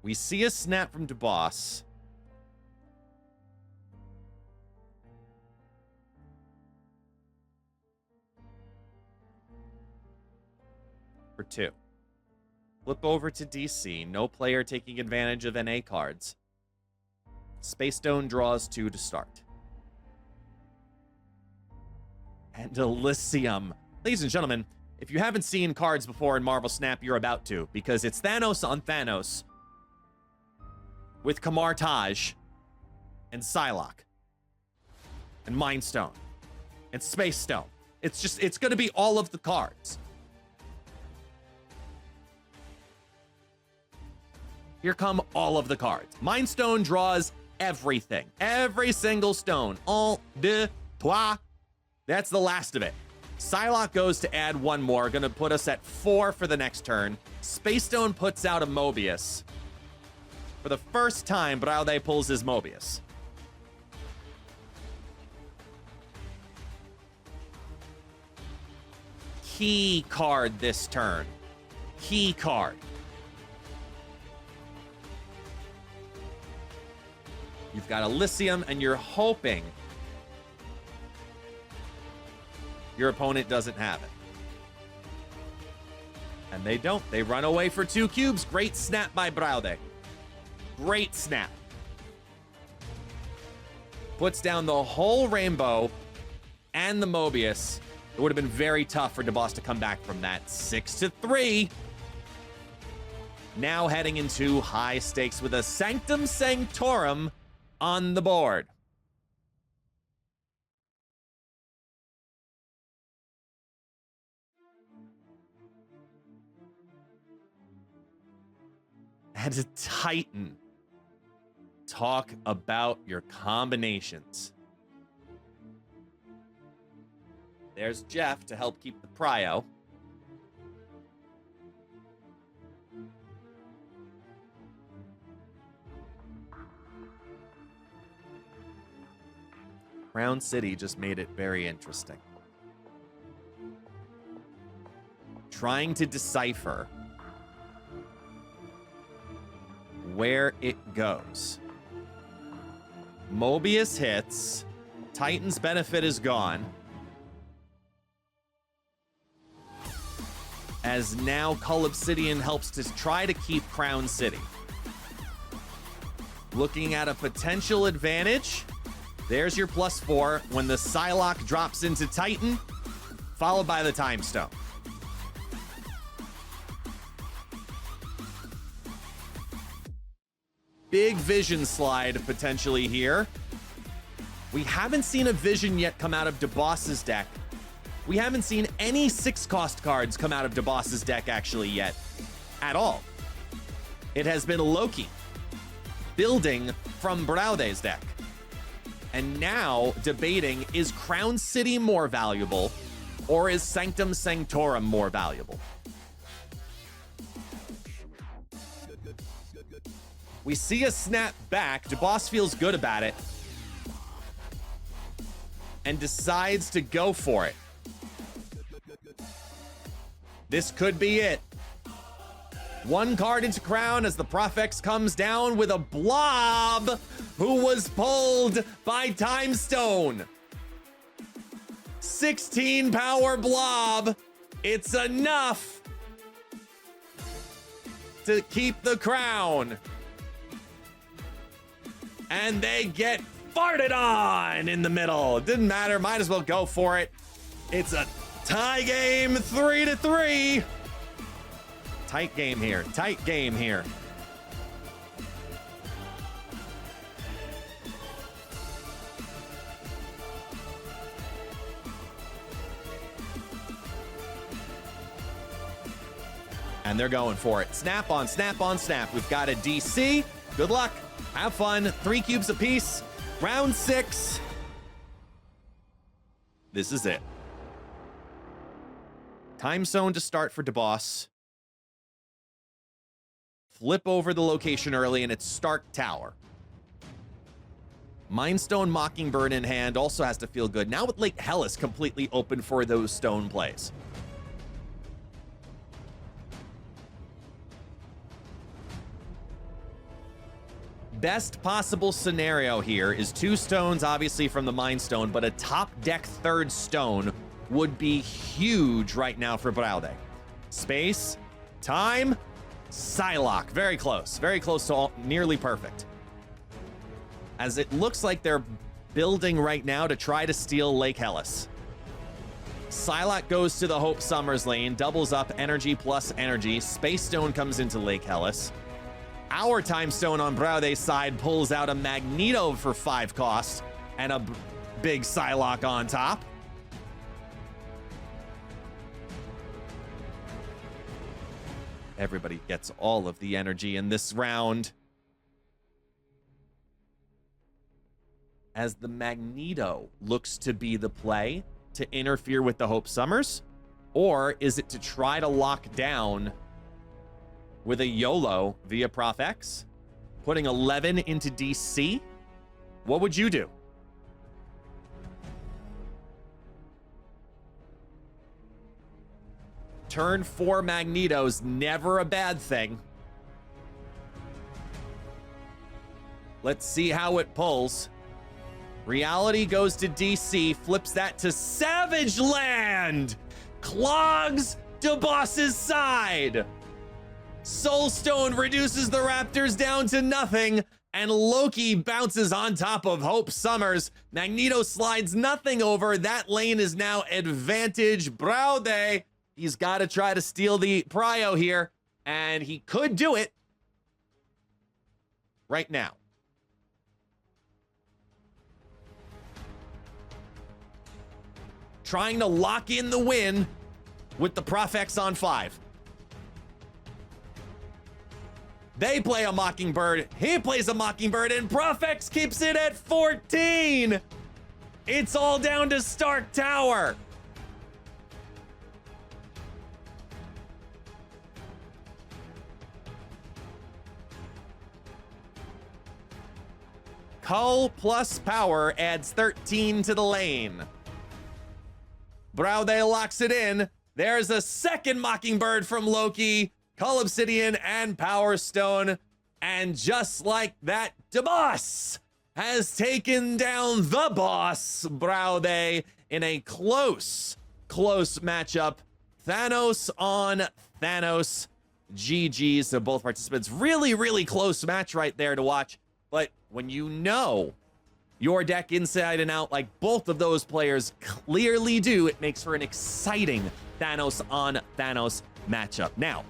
We see a snap from Dubos. For 2. Flip over to DC. No player taking advantage of NA cards. Space Stone draws 2 to start. And Elysium. Ladies and gentlemen, if you haven't seen cards before in Marvel Snap, you're about to, because it's Thanos on Thanos with Kamar Taj and Psylocke and Mind Stone and Space Stone. It's going to be all of the cards. Here come all of the cards. Mind Stone draws everything. Every single stone. 1, 2, 3. That's the last of it. Psylocke goes to add 1 more. Gonna put us at 4 for the next turn. Space Stone puts out a Mobius. For the first time, Braude pulls his Mobius. Key card this turn. Key card. You've got Elysium, and you're hoping your opponent doesn't have it. And they don't. They run away for 2 cubes. Great snap by Braude. Great snap. Puts down the whole rainbow and the Mobius. It would have been very tough for Dubos to come back from that. 6-3. Now heading into high stakes with a Sanctum Sanctorum on the board. And a Titan. Talk about your combinations. There's Jeff to help keep the prio. Crown City just made it very interesting. Trying to decipher where it goes. Mobius hits. Titan's benefit is gone. As now Cull Obsidian helps to try to keep Crown City. Looking at a potential advantage. There's your +4 when the Psylocke drops into Titan, followed by the Time Stone. Big vision slide potentially here. We haven't seen a vision yet come out of Dubos's deck. We haven't seen any 6-cost cards come out of Dubos's deck actually yet. At all. It has been Loki building from Braude's deck. And now debating, is Crown City more valuable or is Sanctum Sanctorum more valuable? We see a snap back. Dubos feels good about it and decides to go for it. This could be it. 1 card into Crown as the Profex comes down with a blob who was pulled by Time Stone. 16 power blob. It's enough to keep the crown. And they get farted on in the middle. It didn't matter. Might as well go for it. It's a tie game, 3-3. Tight game here. Tight game here. And they're going for it. Snap on, snap on, snap. We've got a DC. Good luck. Have fun. 3 cubes apiece. Round 6. This is it. Time Zone to start for Dubos. Flip over the location early, and it's Stark Tower. Mindstone Mockingbird in hand also has to feel good. Now with Lake Hellas completely open for those stone plays. Best possible scenario here is 2 stones, obviously, from the Mind Stone, but a top deck 3rd stone would be huge right now for Braude. Space, time, Psylocke. Very close to all, nearly perfect. As it looks like they're building right now to try to steal Lake Hellas. Psylocke goes to the Hope Summers lane, doubles up energy plus energy. Space Stone comes into Lake Hellas. Our Time Stone on Braude's side pulls out a Magneto for 5 cost and a big Psylocke on top. Everybody gets all of the energy in this round. As the Magneto looks to be the play to interfere with the Hope Summers, or is it to try to lock down with a YOLO via Prof X, putting 11 into DC? What would you do? Turn 4 Magnetos, never a bad thing. Let's see how it pulls. Reality goes to DC, flips that to Savage Land. Clogs Dubos's side. Soulstone reduces the Raptors down to nothing, and Loki bounces on top of Hope Summers. Magneto slides nothing over. That lane is now advantage Braude. He's got to try to steal the prio here, and he could do it right now. Trying to lock in the win with the Profex on 5. They play a Mockingbird, he plays a Mockingbird, and Profex keeps it at 14. It's all down to Stark Tower. Cull plus power adds 13 to the lane. Braude locks it in. There's a second Mockingbird from Loki, Cull Obsidian, and Power Stone. And just like that, Dubos has taken down the boss, Braude, in a close matchup. Thanos on Thanos. GG's to both participants. Really close match right there to watch. But when you know your deck inside and out like both of those players clearly do, it makes for an exciting Thanos on Thanos matchup. Now,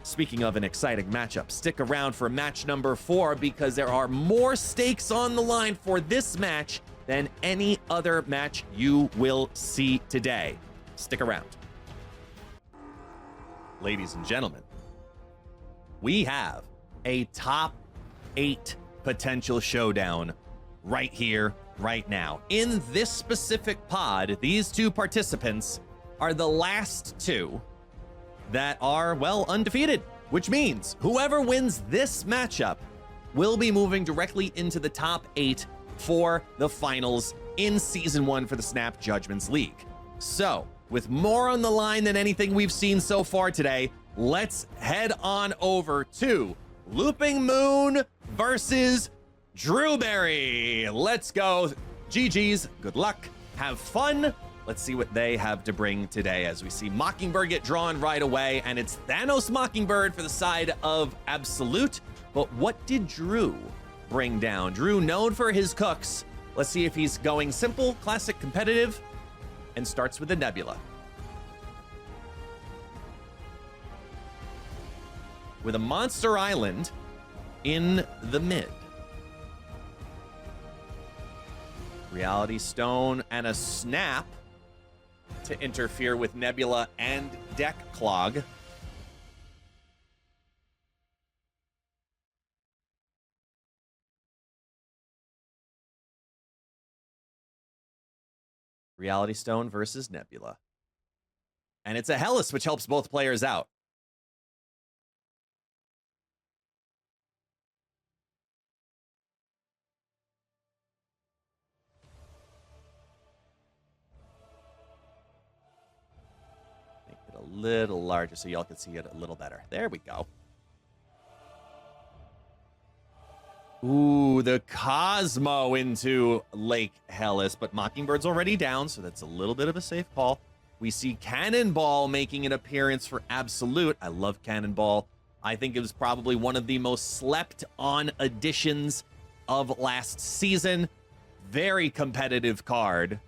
speaking of an exciting matchup, stick around for match number 4 because there are more stakes on the line for this match than any other match you will see today. Stick around. Ladies and gentlemen, we have a top 8 potential showdown right here, right now. In this specific pod, these two participants are the last two that are, well, undefeated, which means whoever wins this matchup will be moving directly into the top 8 for the finals in Season 1 for the Snap Judgments League. So, with more on the line than anything we've seen so far today, let's head on over to Loopingmoon versus Drewberry. Let's go. GG's, good luck, have fun. Let's see what they have to bring today as we see Mockingbird get drawn right away, and it's Thanos Mockingbird for the side of Absolute. But what did Drew bring down? Drew, known for his cooks. Let's see if he's going simple, classic, competitive, and starts with a Nebula. With a Monster Island in the mid. Reality Stone and a Snap to interfere with Nebula and Deck Clog. Reality Stone versus Nebula. And it's a Hellas, which helps both players out. A little larger so y'all can see it a little better. There we go. Ooh, the Cosmo into Lake Hellas, but Mockingbird's already down, so that's a little bit of a safe call. We see Cannonball making an appearance for Absolute. I love Cannonball. I think it was probably one of the most slept on additions of last season. Very competitive card,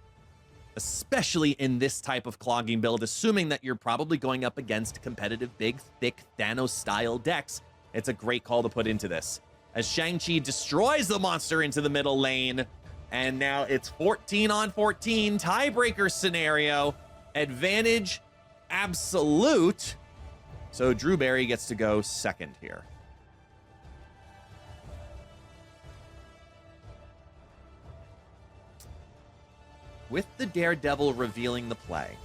especially in this type of clogging build, assuming that you're probably going up against competitive, big, thick Thanos-style decks. It's a great call to put into this. As Shang-Chi destroys the monster into the middle lane, and now it's 14 on 14, tiebreaker scenario, advantage Absolute. So Drewberry gets to go second here. With the Daredevil revealing the play.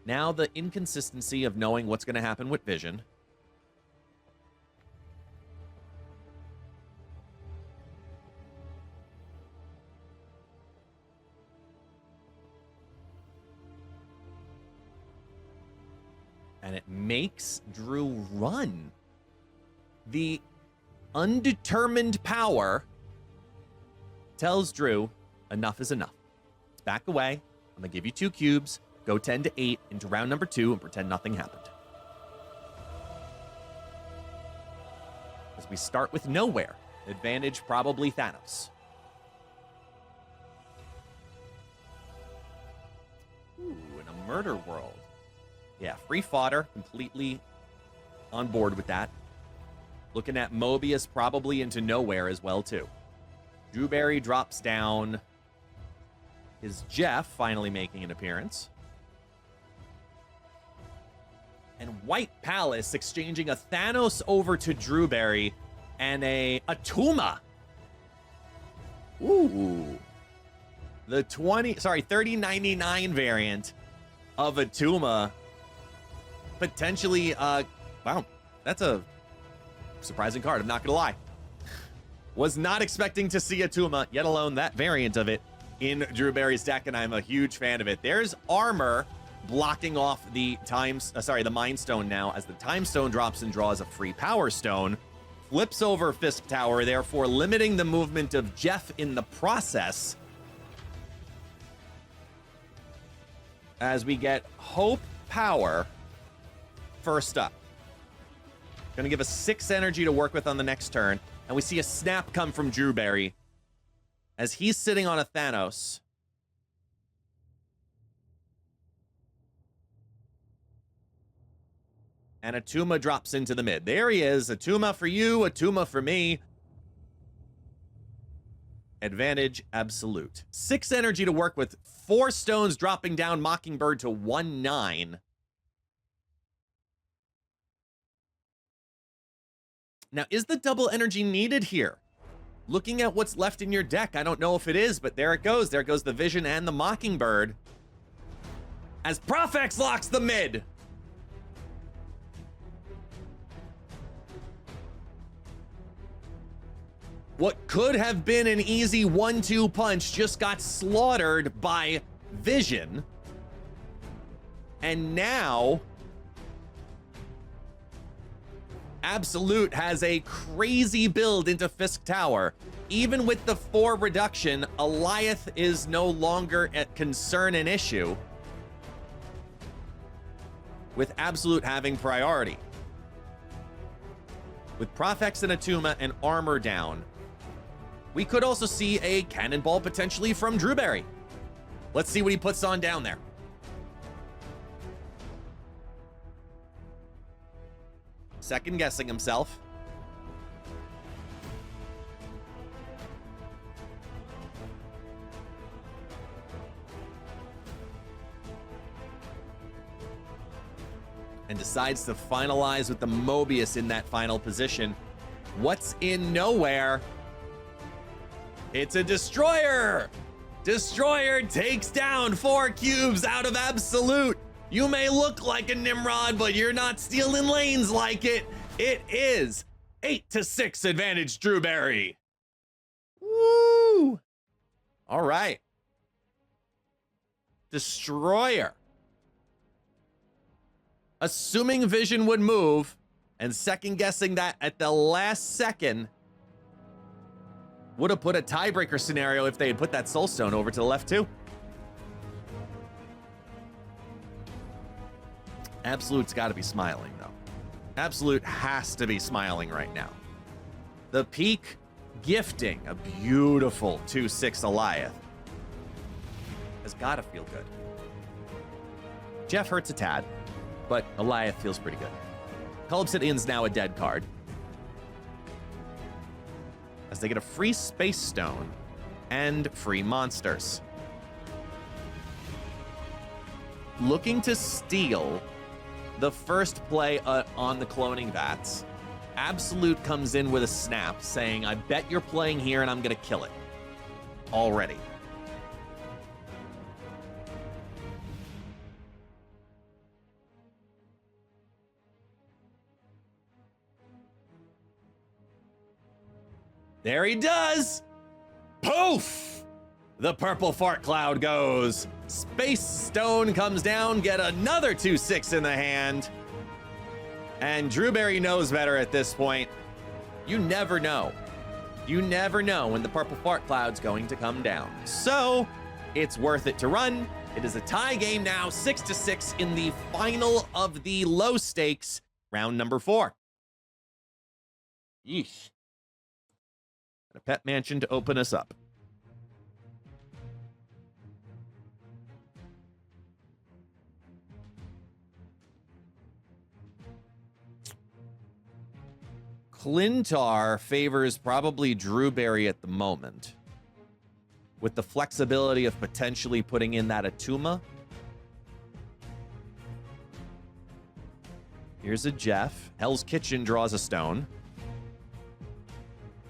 Now the inconsistency of knowing what's going to happen with Vision. And it makes Drew run. The undetermined power tells Drew enough is enough. Let's back away. I'm going to give you 2 cubes. Go 10 to 8 into round number 2 and pretend nothing happened. As we start with nowhere. Advantage probably Thanos. Ooh, in a murder world. Yeah, free fodder, completely on board with that. Looking at Mobius probably into nowhere as well, too. Drewberry drops down. Is Jeff finally making an appearance? And White Palace exchanging a Thanos over to Drewberry and a Tuma. Ooh. The 3099 variant of Tuma. Potentially, wow, that's a surprising card, I'm not gonna lie. Was not expecting to see a Tuma, yet alone that variant of it in Drewberry's deck, and I'm a huge fan of it. There's armor blocking off the the Mind Stone now, as the Time Stone drops and draws a free Power Stone. Flips over Fisk Tower, therefore limiting the movement of Jeff in the process. As we get Hope Power first up. Gonna give us 6 energy to work with on the next turn, and we see a snap come from Drewberry as he's sitting on a Thanos. And a Tuma drops into the mid. There he is. A Tuma for you, a Tuma for me. Advantage absolute. 6 energy to work with. 4 stones dropping down Mockingbird to 1/9. Now, is the double energy needed here? Looking at what's left in your deck, I don't know if it is, but there it goes. There goes the Vision and the Mockingbird. As Profex locks the mid. What could have been an easy 1-2 punch just got slaughtered by Vision. And now Absolute has a crazy build into Fisk Tower. Even with the 4 reduction, Alioth is no longer a concern and issue, with Absolute having priority. With Profex and Atuma and armor down, we could also see a Cannonball potentially from Drewberry. Let's see what he puts on down there. Second guessing himself. And decides to finalize with the Mobius in that final position. What's in nowhere? It's a Destroyer! Destroyer takes down 4 cubes out of Absolute. You may look like a Nimrod, but you're not stealing lanes like it. It is 8-6 advantage Drewberry. Woo! All right. Destroyer. Assuming Vision would move, and second guessing that at the last second, would have put a tiebreaker scenario if they had put that Soul Stone over to the left too. Absolute's got to be smiling, though. Absolute has to be smiling right now. The peak gifting a beautiful 2/6 Alioth has got to feel good. Jeff hurts a tad, but Alioth feels pretty good. Cull Obsidian's now a dead card, as they get a free Space Stone and free monsters. Looking to steal the first play on the cloning vats, Absolute comes in with a snap saying, I bet you're playing here and I'm gonna kill it. Already. There he does! Poof! The purple fart cloud goes. Space Stone comes down, get another 2/6 in the hand. And Drewberry knows better at this point. You never know. You never know when the purple fart cloud's going to come down. So it's worth it to run. It is a tie game now, 6-6 in the final of the low stakes, round number 4. Yeesh. A pet mansion to open us up. Clintar favors probably Drewberry at the moment, with the flexibility of potentially putting in that Atuma. Here's a Jeff. Hell's Kitchen draws a stone.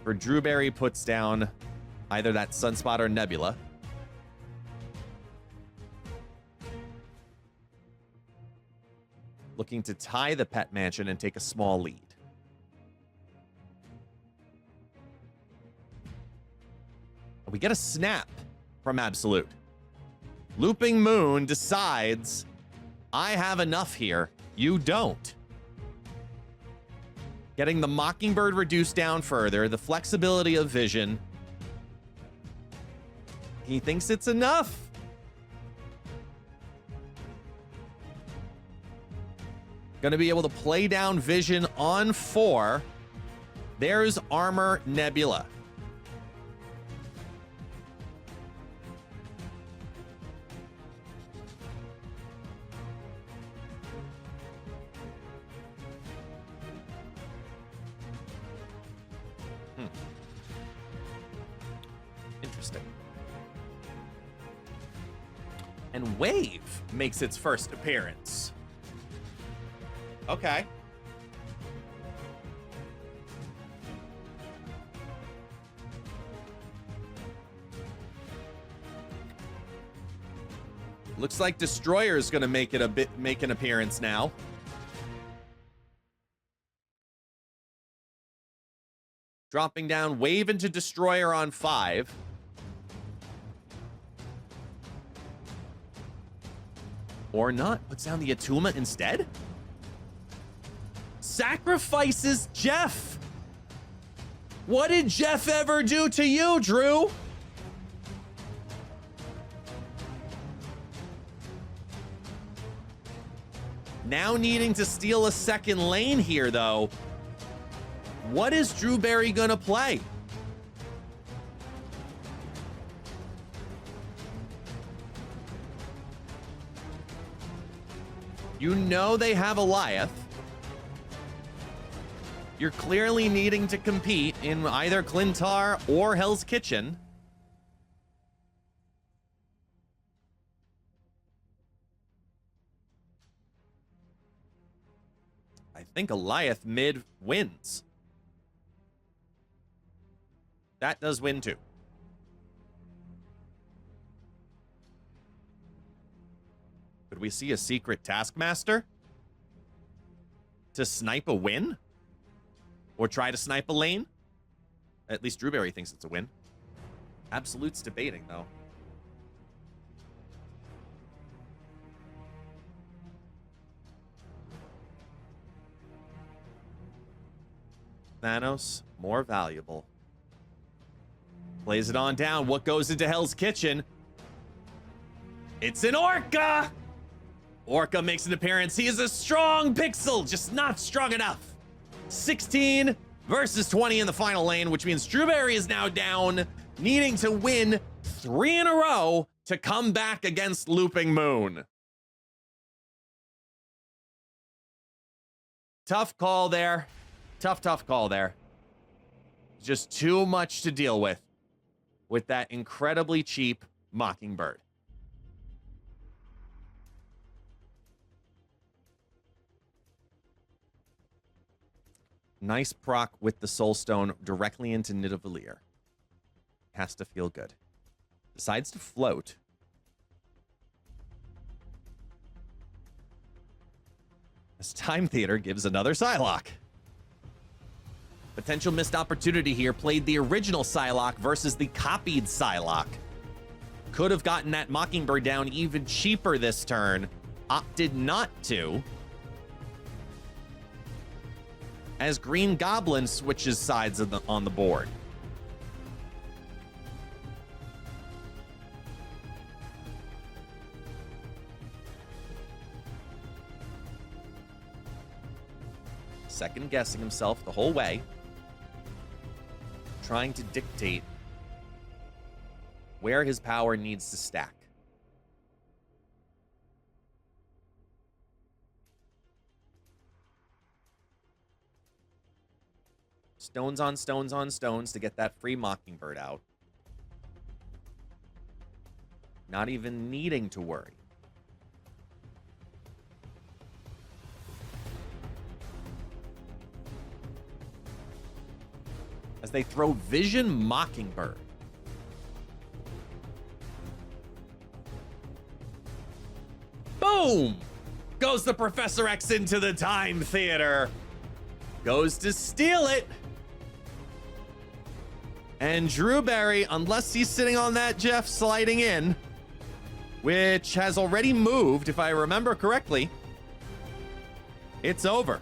For Drewberry puts down either that Sunspot or Nebula. Looking to tie the pet mansion and take a small lead. We get a snap from Absolute. Loopingmoon decides, I have enough here. You don't. Getting the Mockingbird reduced down further, the flexibility of vision. He thinks it's enough. Gonna be able to play down vision on 4. There's Armor Nebula. Interesting. And Wave makes its first appearance. Okay. Looks like Destroyer's gonna make an appearance now. Dropping down Wave into Destroyer on 5. Or not. Puts down the Atuma instead. Sacrifices Jeff. What did Jeff ever do to you, Drew? Now needing to steal a second lane here, though. What is Drewberry gonna play? You know they have Eliath. You're clearly needing to compete in either Clintar or Hell's Kitchen. I think Eliath mid wins. That does win too. Could we see a secret Taskmaster to snipe a win? Or try to snipe a lane? At least Drewberry thinks it's a win. Absolute's debating, though. Thanos, more valuable. Plays it on down. What goes into Hell's Kitchen? It's an Orca! Orca makes an appearance. He is a strong pixel, just not strong enough. 16 versus 20 in the final lane, which means Drewberry is now down, needing to win 3 in a row to come back against Loopingmoon. Tough call there. Tough call there. Just too much to deal with that incredibly cheap Mockingbird. Nice proc with the Soulstone directly into Nidavellir. Has to feel good. Decides to float. As Time Theater gives another Psylocke. Potential missed opportunity here. Played the original Psylocke versus the copied Psylocke. Could have gotten that Mockingbird down even cheaper this turn. Opted not to. as Green Goblin switches sides on the board. Second guessing himself the whole way, trying to dictate where his power needs to stack. Stones on stones on stones to get that free Mockingbird out. Not even needing to worry. As they throw Vision Mockingbird. Boom! Goes the Professor X into the Time Theater. Goes to steal it. And Drewberry, unless he's sitting on that Jeff sliding in, which has already moved, if I remember correctly, it's over.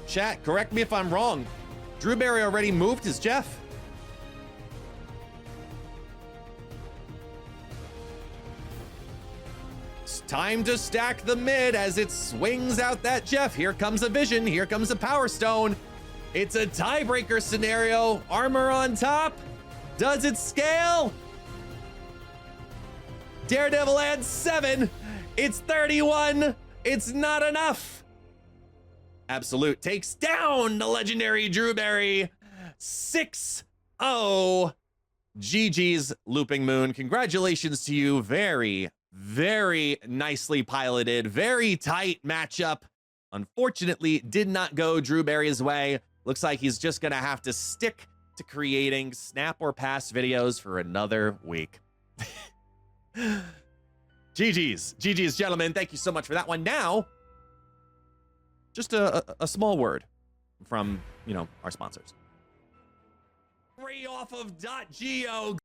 Chat, correct me if I'm wrong. Drewberry already moved his Jeff. It's time to stack the mid as it swings out that Jeff. Here comes a Vision. Here comes a Power Stone. It's a tiebreaker scenario. Armor on top. Does it scale? Daredevil adds 7. It's 31. It's not enough. Absolute takes down the legendary Drewberry. 6-0. GG's Loopingmoon. Congratulations to you. Very, very nicely piloted. Very tight matchup. Unfortunately, did not go Drewberry's way. Looks like he's just going to have to stick to creating snap or pass videos for another week. GG's, gentlemen. Thank you so much for that one. Now, just a small word from, our sponsors. Free off of .go.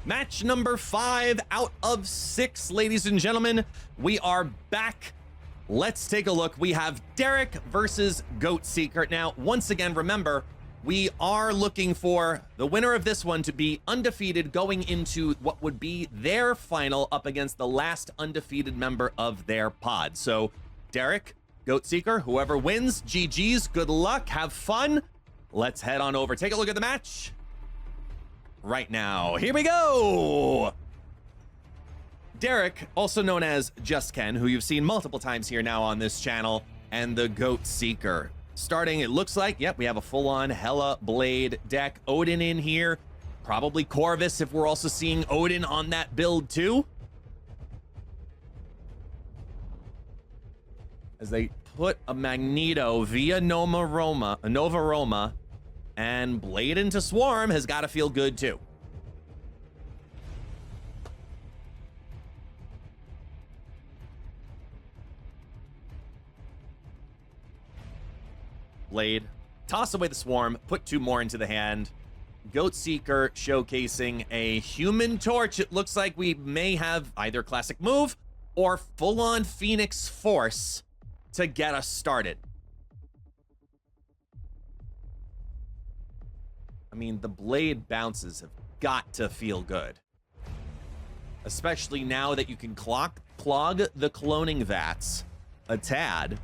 Match number 5 out of 6, ladies and gentlemen. We are back. Let's take a look. We have Derrick versus Goatseeker. Now, once again, remember, we are looking for the winner of this one to be undefeated going into what would be their final up against the last undefeated member of their pod. So, Derrick, Goatseeker, whoever wins, GG's, good luck, have fun. Let's head on over. Take a look at the match right now. Here we go. Derrick, also known as Just Ken, who you've seen multiple times here now on this channel, and the Goatseeker. Starting, it looks like, yep, we have a full-on Hela Blade deck. Odin in here. Probably Corvus if we're also seeing Odin on that build too. As they put a Magneto via Nova Roma, and Blade into Swarm has got to feel good too. Blade, toss away the Swarm, put 2 more into the hand. Goatseeker showcasing a Human Torch. It looks like we may have either classic move or full-on Phoenix Force to get us started. I mean, the Blade bounces have got to feel good. Especially now that you can clog the cloning vats a tad,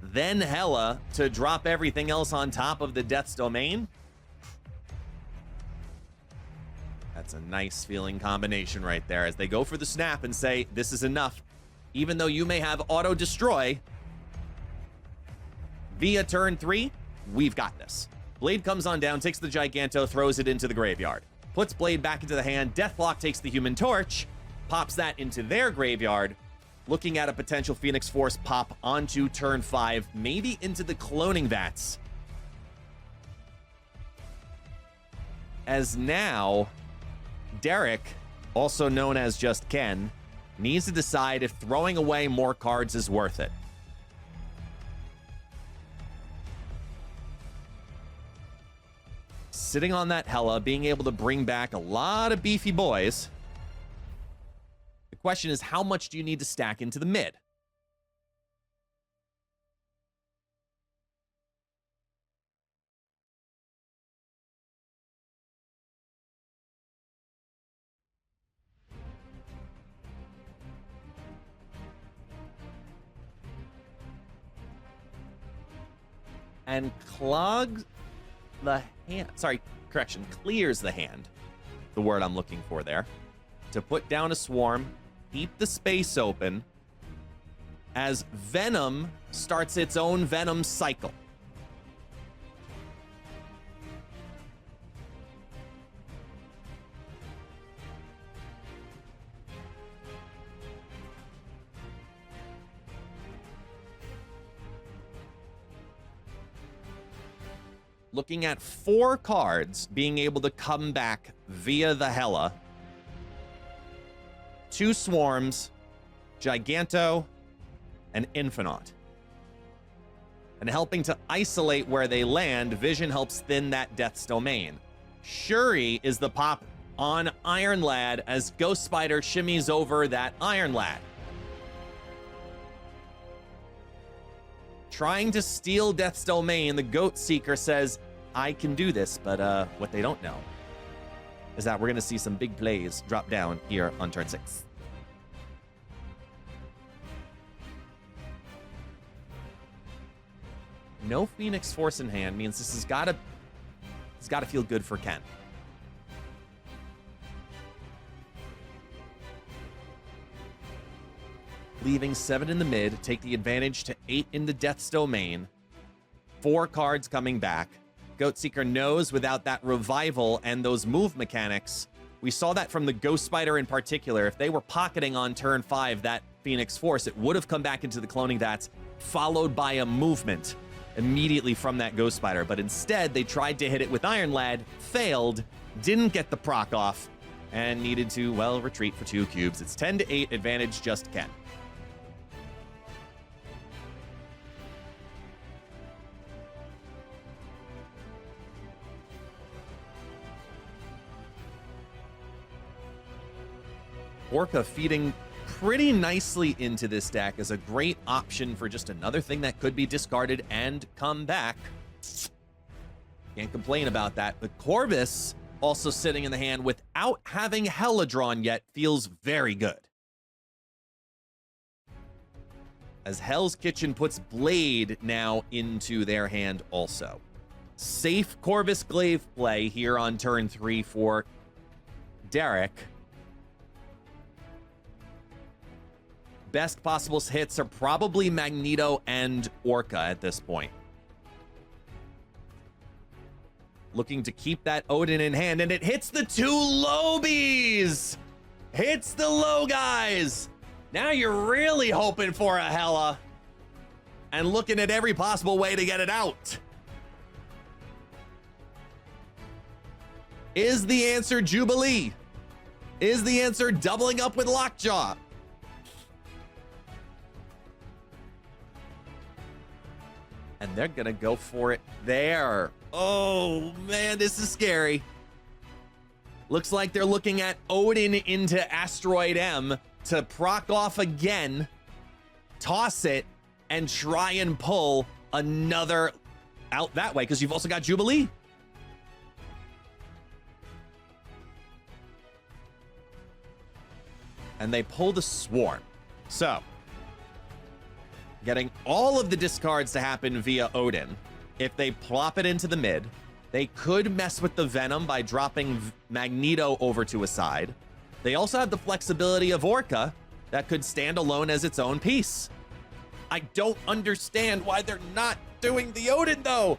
then Hela to drop everything else on top of the Death's Domain. That's a nice feeling combination right there as they go for the snap and say, this is enough. Even though you may have auto destroy, via turn 3, we've got this. Blade comes on down, takes the Giganto, throws it into the graveyard. Puts Blade back into the hand. Deathlock takes the Human Torch, pops that into their graveyard. Looking at a potential Phoenix Force pop onto turn 5, maybe into the cloning vats. As now, Derrick, also known as Just Ken, needs to decide if throwing away more cards is worth it. sitting on that Hela, being able to bring back a lot of beefy boys. The question is, how much do you need to stack into the mid? And clogs the hand. Sorry, correction. Clears the hand. The word I'm looking for there. To put down a swarm, keep the space open as Venom starts its own Venom cycle. Looking at 4 cards being able to come back via the Hela. 2 swarms, Giganto, and Infinite. And helping to isolate where they land, Vision helps thin that Death's Domain. Shuri is the pop on Iron Lad as Ghost Spider shimmies over that Iron Lad. Trying to steal Death's Domain, the Goatseeker says, I can do this, but what they don't know is that we're going to see some big plays drop down here on turn 6. No Phoenix Force in hand means this has got to feel good for Ken. Leaving 7 in the mid, take the advantage to 8 into Death's Domain. 4 cards coming back. Goatseeker knows without that revival and those move mechanics, we saw that from the Ghost Spider in particular. If they were pocketing on turn 5 that Phoenix Force, it would have come back into the cloning vats, followed by a movement immediately from that Ghost Spider. But instead, they tried to hit it with Iron Lad, failed, didn't get the proc off, and needed to, well, retreat for 2 cubes. It's 10-8, advantage just Ken. Orca feeding pretty nicely into this deck as a great option for just another thing that could be discarded and come back. Can't complain about that. The Corvus also sitting in the hand without having Hela drawn yet feels very good. As Hell's Kitchen puts Blade now into their hand also. Safe Corvus Glaive play here on turn 3 for Derrick. Best possible hits are probably Magneto and Orca at this point. Looking to keep that Odin in hand, and it hits the 2 Lobies! Hits the low guys! Now you're really hoping for a Hela and looking at every possible way to get it out. Is the answer Jubilee? Is the answer doubling up with Lockjaw? And they're gonna go for it there. Oh man, this is scary. Looks like they're looking at Odin into Asteroid M to proc off again, toss it, and try and pull another out that way, because you've also got Jubilee. And they pull the Swarm. So, getting all of the discards to happen via Odin. If they plop it into the mid, they could mess with the Venom by dropping Magneto over to a side. They also have the flexibility of Orca that could stand alone as its own piece. I don't understand why they're not doing the Odin, though.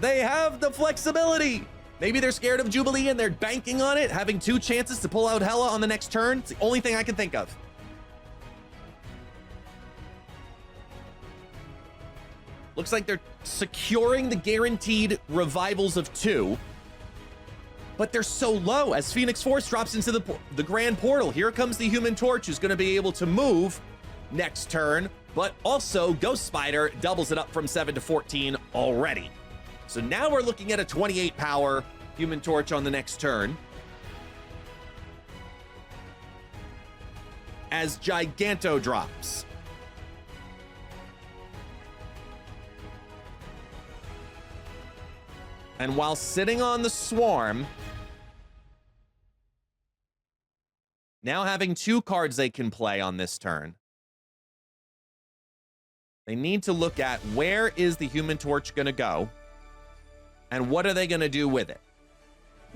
They have the flexibility. Maybe they're scared of Jubilee and they're banking on it, having 2 chances to pull out Hela on the next turn. It's the only thing I can think of. Looks like they're securing the guaranteed revivals of 2, but they're so low as Phoenix Force drops into the Grand Portal. Here comes the Human Torch, who's going to be able to move next turn, but also Ghost Spider doubles it up from 7 to 14 already. So now we're looking at a 28 power Human Torch on the next turn. As Giganto drops. And while sitting on the Swarm, now having 2 cards they can play on this turn, they need to look at where is the Human Torch going to go and what are they going to do with it.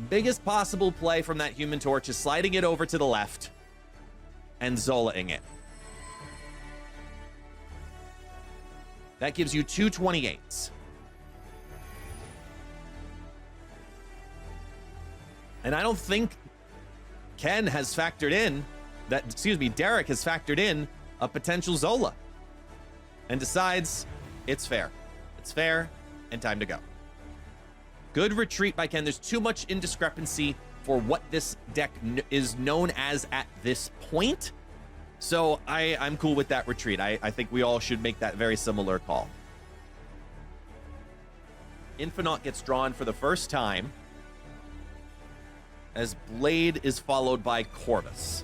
Biggest possible play from that Human Torch is sliding it over to the left and Zolaing it. That gives you 2 28s. And I don't think Ken has factored in that, Derrick has factored in a potential Zola and decides it's fair. It's fair and time to go. Good retreat by Ken. There's too much indiscrepancy for what this deck is known as at this point. So I'm cool with that retreat. I think we all should make that very similar call. Infinite gets drawn for the first time as Blade is followed by Corvus.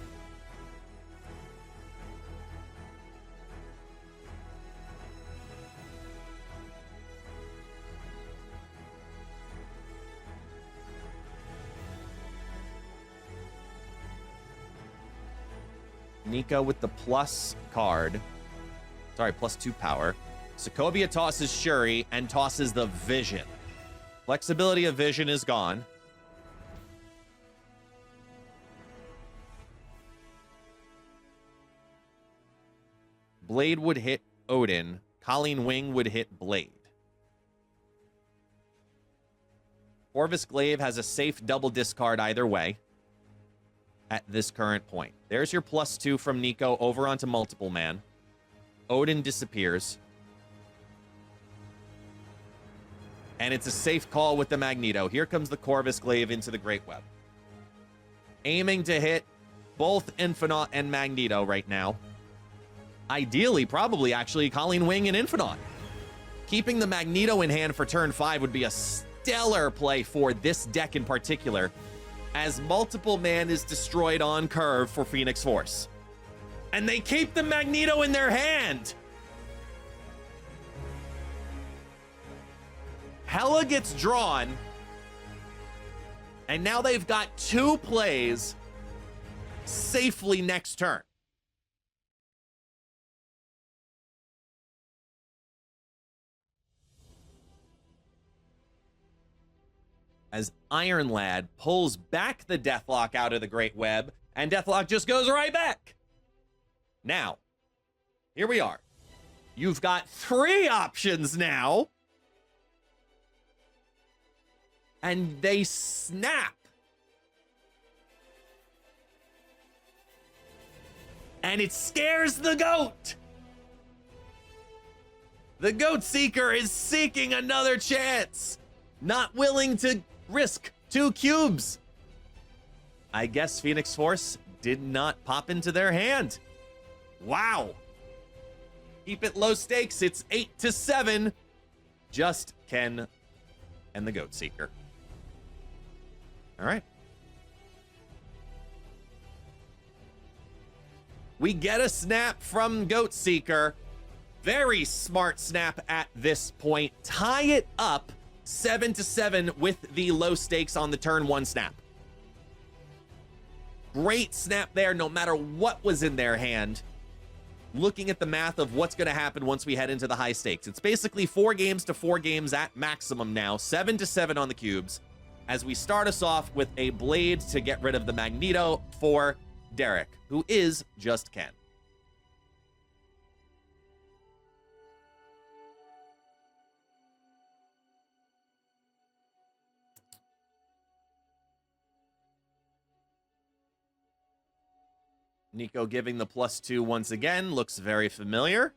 Nico with the plus card. Sorry, +2 power. Sokovia tosses Shuri and tosses the Vision. Flexibility of Vision is gone. Blade would hit Odin. Colleen Wing would hit Blade. Corvus Glaive has a safe double discard either way at this current point. There's your +2 from Nico over onto Multiple Man. Odin disappears. And it's a safe call with the Magneto. Here comes the Corvus Glaive into the Great Web. Aiming to hit both Infinite and Magneto right now. Ideally, probably actually Colleen Wing and Infinite. Keeping the Magneto in hand for turn 5 would be a stellar play for this deck in particular, as Multiple Man is destroyed on curve for Phoenix Force. And they keep the Magneto in their hand. Hela gets drawn. And now they've got 2 plays safely next turn. As Iron Lad pulls back the Deathlock out of the Great Web, and Deathlock just goes right back. Now, here we are. You've got 3 options now. And they snap. And it scares the goat. The Goatseeker is seeking another chance. Not willing to risk 2 cubes. I guess Phoenix Force did not pop into their hand. Wow. Keep it low stakes. It's 8-7. Just Ken and the Goatseeker. All right. We get a snap from Goatseeker. Very smart snap at this point. Tie it up 7-7 with the low stakes on the turn 1 snap. Great snap there, no matter what was in their hand. Looking at the math of what's going to happen once we head into the high stakes. It's basically 4 games to 4 games at maximum now. 7-7 on the cubes. As we start us off with a Blade to get rid of the Magneto for Derrick, who is just Ken. Nico giving the +2 once again. Looks very familiar.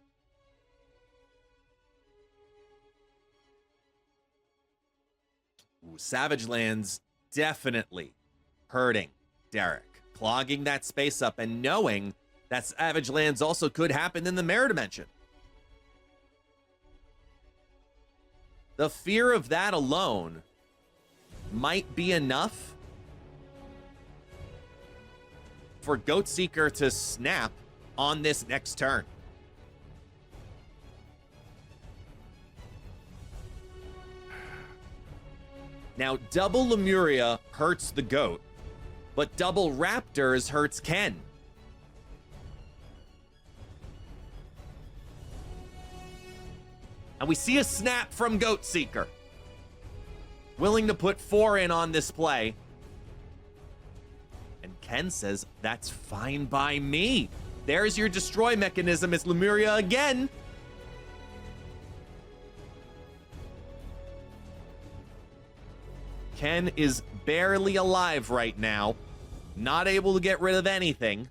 Ooh, Savage Lands definitely hurting Derrick. Clogging that space up and knowing that Savage Lands also could happen in the Mirror Dimension. The fear of that alone might be enough for Goatseeker to snap on this next turn. Now, double Lemuria hurts the goat, but double Raptors hurts Ken. And we see a snap from Goatseeker. Willing to put 4 in on this play. And Ken says, that's fine by me. There's your destroy mechanism. It's Lemuria again. Ken is barely alive right now. Not able to get rid of anything.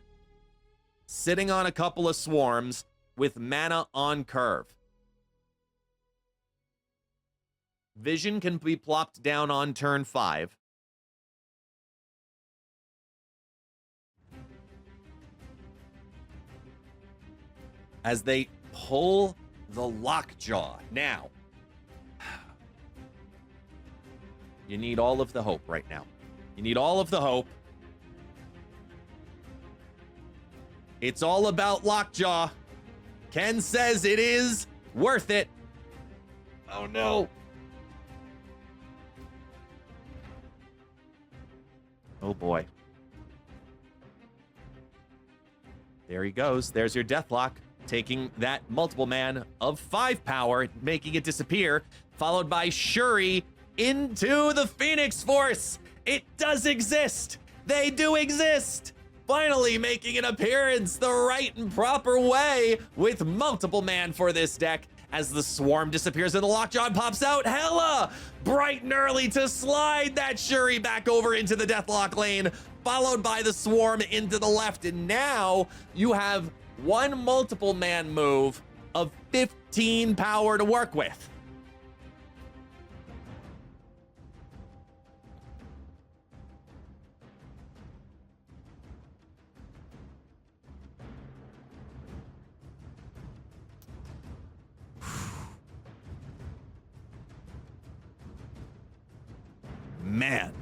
Sitting on a couple of swarms with mana on curve. Vision can be plopped down on turn 5. As they pull the Lockjaw. Now, you need all of the hope right now. You need all of the hope. It's all about Lockjaw. Ken says it is worth it. Oh no. Oh boy. There he goes. There's your Deathlock, taking that multiple man of 5 power, making it disappear, followed by Shuri into the Phoenix Force. It does exist. They do exist. Finally making an appearance the right and proper way with multiple man for this deck. As the swarm disappears and the Lockjaw pops out, Hella bright and early to slide that Shuri back over into the Deathlock lane, followed by the swarm into the left. And now you have one multiple man move of 15 power to work with. Man.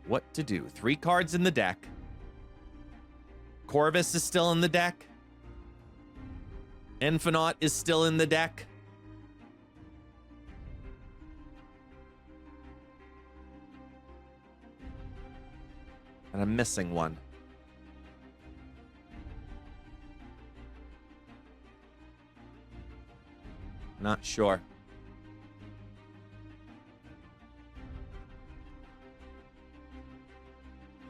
What to do? 3 cards in the deck. Corvus is still in the deck. Infinite is still in the deck. And I'm missing one. Not sure.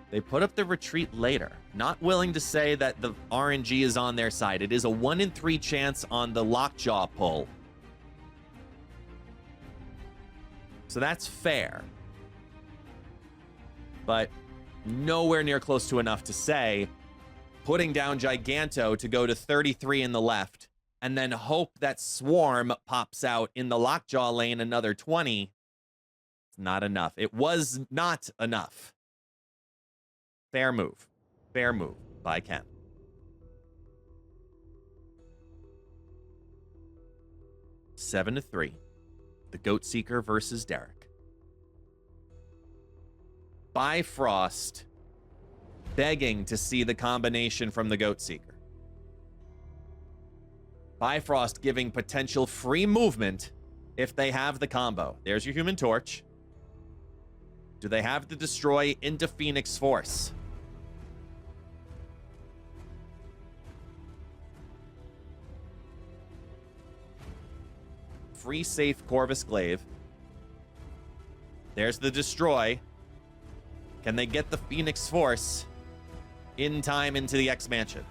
They put up the retreat later, not willing to say that the RNG is on their side. It is a 1 in 3 chance on the Lockjaw pull. So that's fair. But nowhere near close to enough to say putting down Giganto to go to 33 in the left and then hope that Swarm pops out in the Lockjaw lane another 20. It's not enough. It was not enough. Fair move. Fair move by Ken. 7-3. The Goatseeker versus Derrick. Bifrost begging to see the combination from the Goatseeker. Bifrost giving potential free movement if they have the combo. There's your Human Torch. Do they have the destroy into Phoenix Force? Free safe Corvus Glaive. There's the destroy. Can they get the Phoenix Force in time into the X Mansion?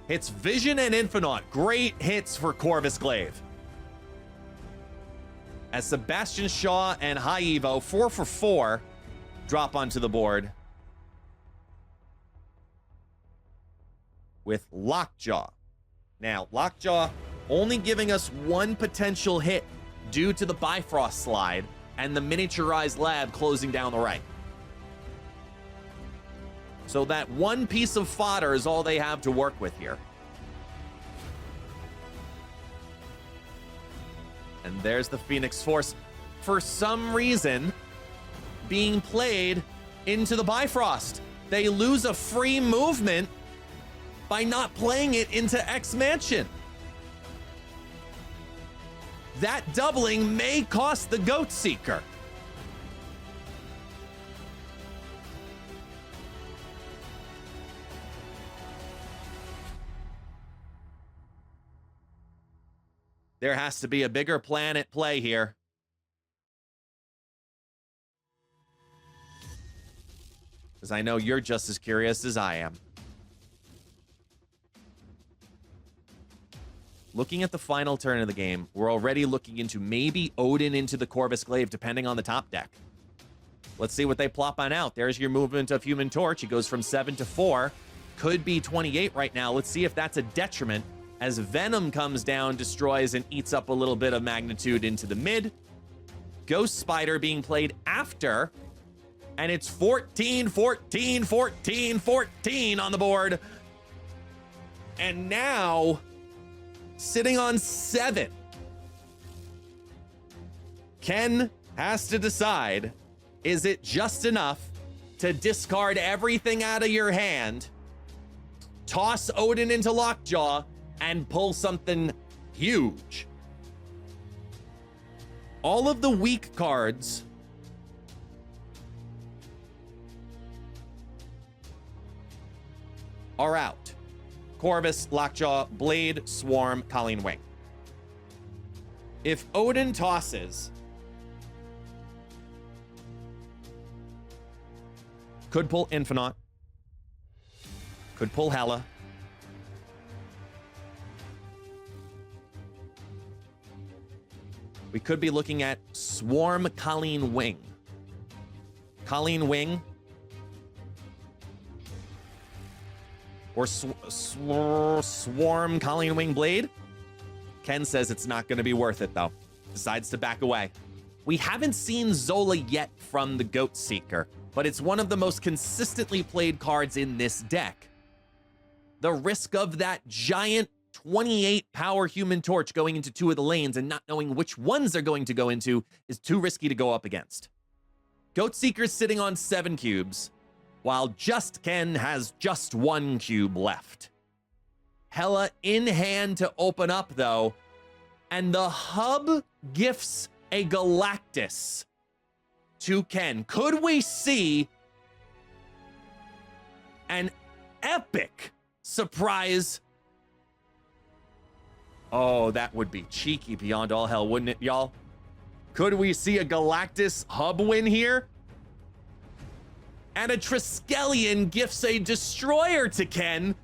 Hits Vision and Infinite. Great hits for Corvus Glaive. As Sebastian Shaw and High Evo, 4 for 4, drop onto the board with Lockjaw. Now, Lockjaw only giving us 1 potential hit due to the Bifrost slide and the miniaturized lab closing down the right. So that 1 piece of fodder is all they have to work with here. And there's the Phoenix Force. For some reason, being played into the Bifrost. They lose a free movement by not playing it into X Mansion. That doubling may cost the Goatseeker. There has to be a bigger plan at play here. Because I know you're just as curious as I am. Looking at the final turn of the game, we're already looking into maybe Odin into the Corvus Glaive, depending on the top deck. Let's see what they plop on out. There's your movement of Human Torch. It goes from 7 to 4. Could be 28 right now. Let's see if that's a detriment. As Venom comes down, destroys, and eats up a little bit of magnitude into the mid. Ghost Spider being played after. And it's 14, 14, 14, 14 on the board. And now, sitting on 7. Ken has to decide, is it just enough to discard everything out of your hand, toss Odin into Lockjaw, and pull something huge? All of the weak cards are out. Corvus, Lockjaw, Blade, Swarm, Colleen Wing. If Odin tosses, could pull Infinite, could pull Hela, we could be looking at Swarm, Colleen Wing. Colleen Wing. Or Swarm, Colleen Wing, Blade. Ken says it's not going to be worth it, though. Decides to back away. We haven't seen Zola yet from the Goatseeker, but it's one of the most consistently played cards in this deck. The risk of that giant 28 power Human Torch going into 2 of the lanes and not knowing which ones they're going to go into is too risky to go up against. Goatseeker's sitting on 7 cubes, while Just Ken has just 1 cube left. Hela in hand to open up, though, and the hub gifts a Galactus to Ken. Could we see an epic surprise? Oh, that would be cheeky beyond all hell, wouldn't it, y'all? Could we see a Galactus hub win here? And a Triskelion gifts a Destroyer to Ken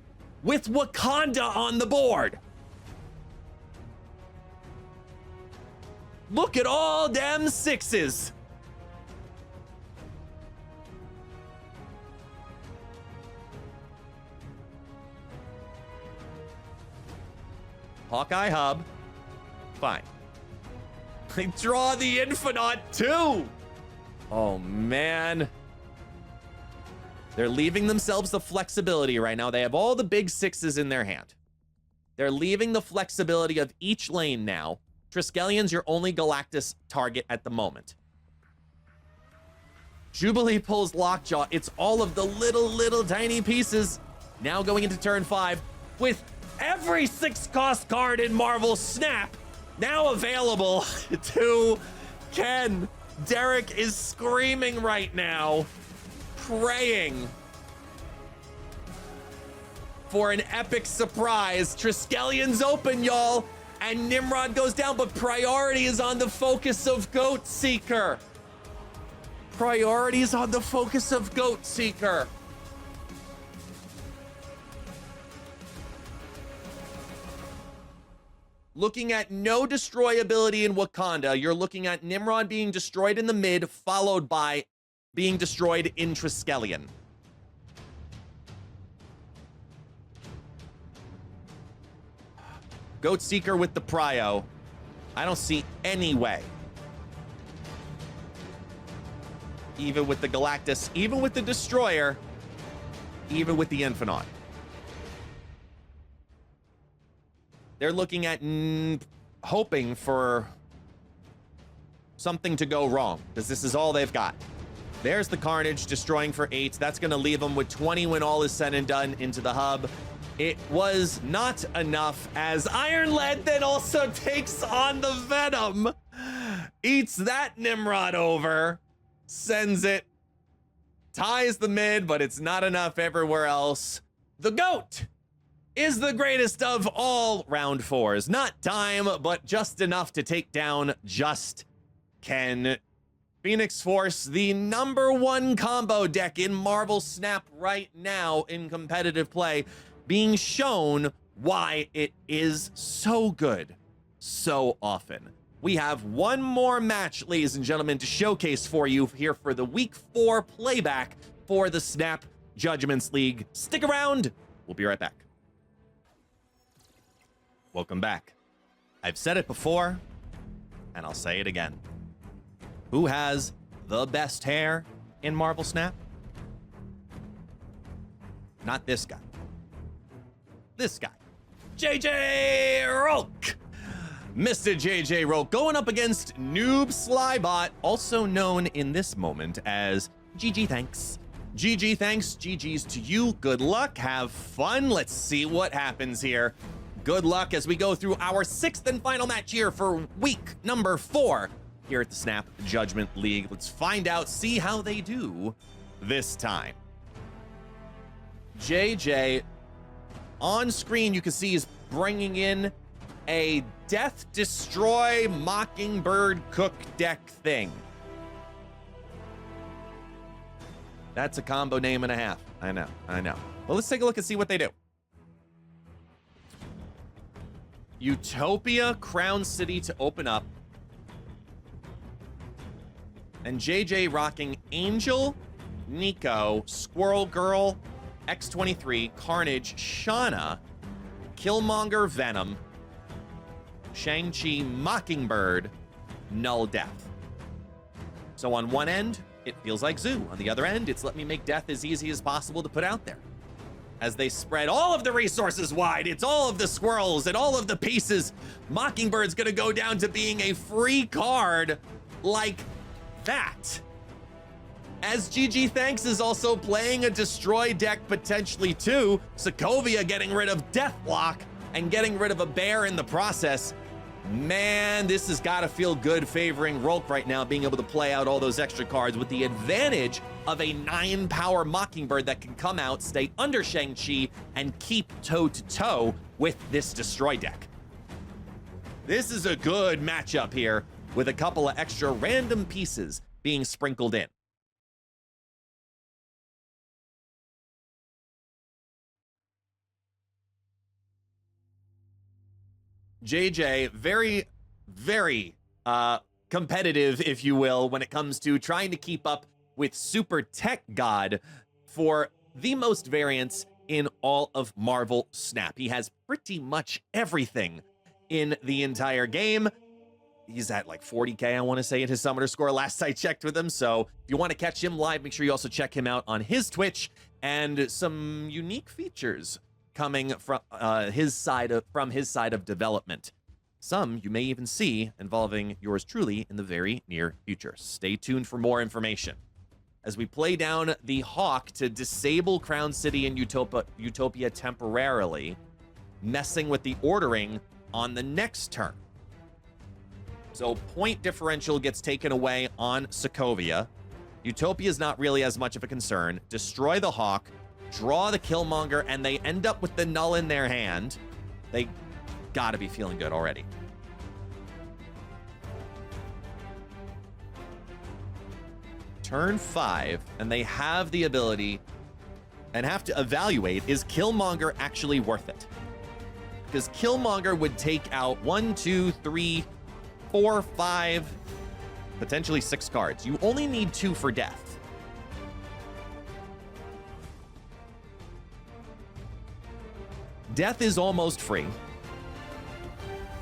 with Wakanda on the board. Look at all them 6s. Hawkeye hub. Fine. They draw the Infinite too. Oh, man. They're leaving themselves the flexibility right now. They have all the big 6s in their hand. They're leaving the flexibility of each lane now. Triskelion's your only Galactus target at the moment. Jubilee pulls Lockjaw. It's all of the little tiny pieces. Now going into turn 5 with every 6-cost card in Marvel Snap now available to Ken. Derrick is screaming right now, praying for an epic surprise. Triskelion's open, y'all, and Nimrod goes down, but priority is on the focus of Goatseeker. Priority is on the focus of Goatseeker. Looking at no destroy ability in Wakanda, you're looking at Nimrod being destroyed in the mid, followed by being destroyed in Triskelion. Goatseeker with the prio. I don't see any way. Even with the Galactus, even with the Destroyer, even with the Infinite. They're looking at hoping for something to go wrong, because this is all they've got. There's the Carnage destroying for 8. That's going to leave them with 20 when all is said and done into the hub. It was not enough, as Iron Lead then also takes on the Venom. Eats that Nimrod over. Sends it. Ties the mid, but it's not enough everywhere else. The GOAT is the greatest of all round 4s. Not time, but just enough to take down Just Ken. Phoenix Force, the #1 combo deck in Marvel Snap right now in competitive play, being shown why it is so good so often. We have one more match, ladies and gentlemen, to showcase for you here for the Week 4 playback for the Snap Judgements League. Stick around. We'll be right back. Welcome back. I've said it before, and I'll say it again. Who has the best hair in Marvel Snap? Not this guy. This guy. JJrolk. Mr. JJrolk going up against NoobSlyBot, also known in this moment as GG Thanks. GG Thanks, GG's to you. Good luck, have fun. Let's see what happens here. Good luck as we go through our 6th and final match here for week number 4 here at the Snap Judgment League. Let's find out, see how they do this time. JJ, on screen, you can see is bringing in a Death Destroy Mockingbird Cook deck thing. That's a combo name and a half. I know. Well, let's take a look and see what they do. Utopia, Crown City to open up. And JJ rocking Angel, Nico, Squirrel Girl, X23, Carnage, Shauna, Killmonger, Venom, Shang-Chi, Mockingbird, Null Death. So on one end, it feels like Zoo. On the other end, it's let me make death as easy as possible to put out there. As they spread all of the resources wide, it's all of the squirrels and all of the pieces. Mockingbird's gonna go down to being a free card like that. As GG Thanks is also playing a destroy deck potentially too. Sokovia getting rid of Deathlock and getting rid of a bear in the process. Man, this has got to feel good favoring Rolk right now, being able to play out all those extra cards with the advantage of a 9-power Mockingbird that can come out, stay under Shang-Chi, and keep toe-to-toe with this destroy deck. This is a good matchup here with a couple of extra random pieces being sprinkled in. JJ, very, very competitive, if you will, when it comes to trying to keep up with Super Tech God for the most variants in all of Marvel Snap. He has pretty much everything in the entire game. He's at like 40K, I want to say, in his summoner score last I checked with him. So if you want to catch him live, make sure you also check him out on his Twitch, and some unique features coming from his side of development. Some you may even see involving yours truly in the very near future. Stay tuned for more information. As we play down the Hawk to disable Crown City and Utopia temporarily, messing with the ordering on the next turn. So point differential gets taken away on Sokovia. Utopia is not really as much of a concern. Destroy the Hawk, draw the Killmonger, and they end up with the Null in their hand. They gotta be feeling good already. Turn 5, and they have the ability and have to evaluate, is Killmonger actually worth it? Because Killmonger would take out 1, 2, 3, 4, 5, potentially 6 cards. You only need 2 for death. Death is almost free.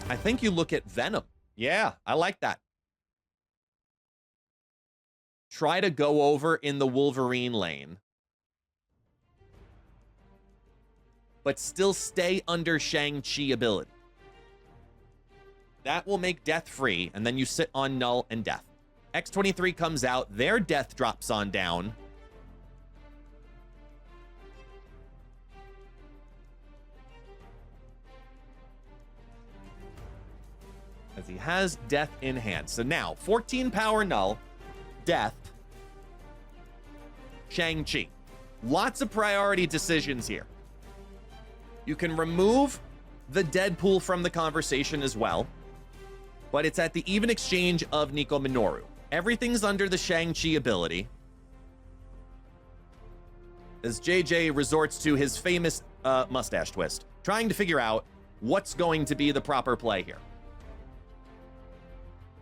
I think you look at Venom. Yeah, I like that. Try to go over in the Wolverine lane, but still stay under Shang-Chi ability. That will make death free, and then you sit on null and death. X23 comes out, their death drops on down. As he has death in hand. So now, 14 power null, death, Shang-Chi. Lots of priority decisions here. You can remove the Deadpool from the conversation as well, but it's at the even exchange of Nico Minoru. Everything's under the Shang-Chi ability. As JJ resorts to his famous mustache twist, trying to figure out what's going to be the proper play here.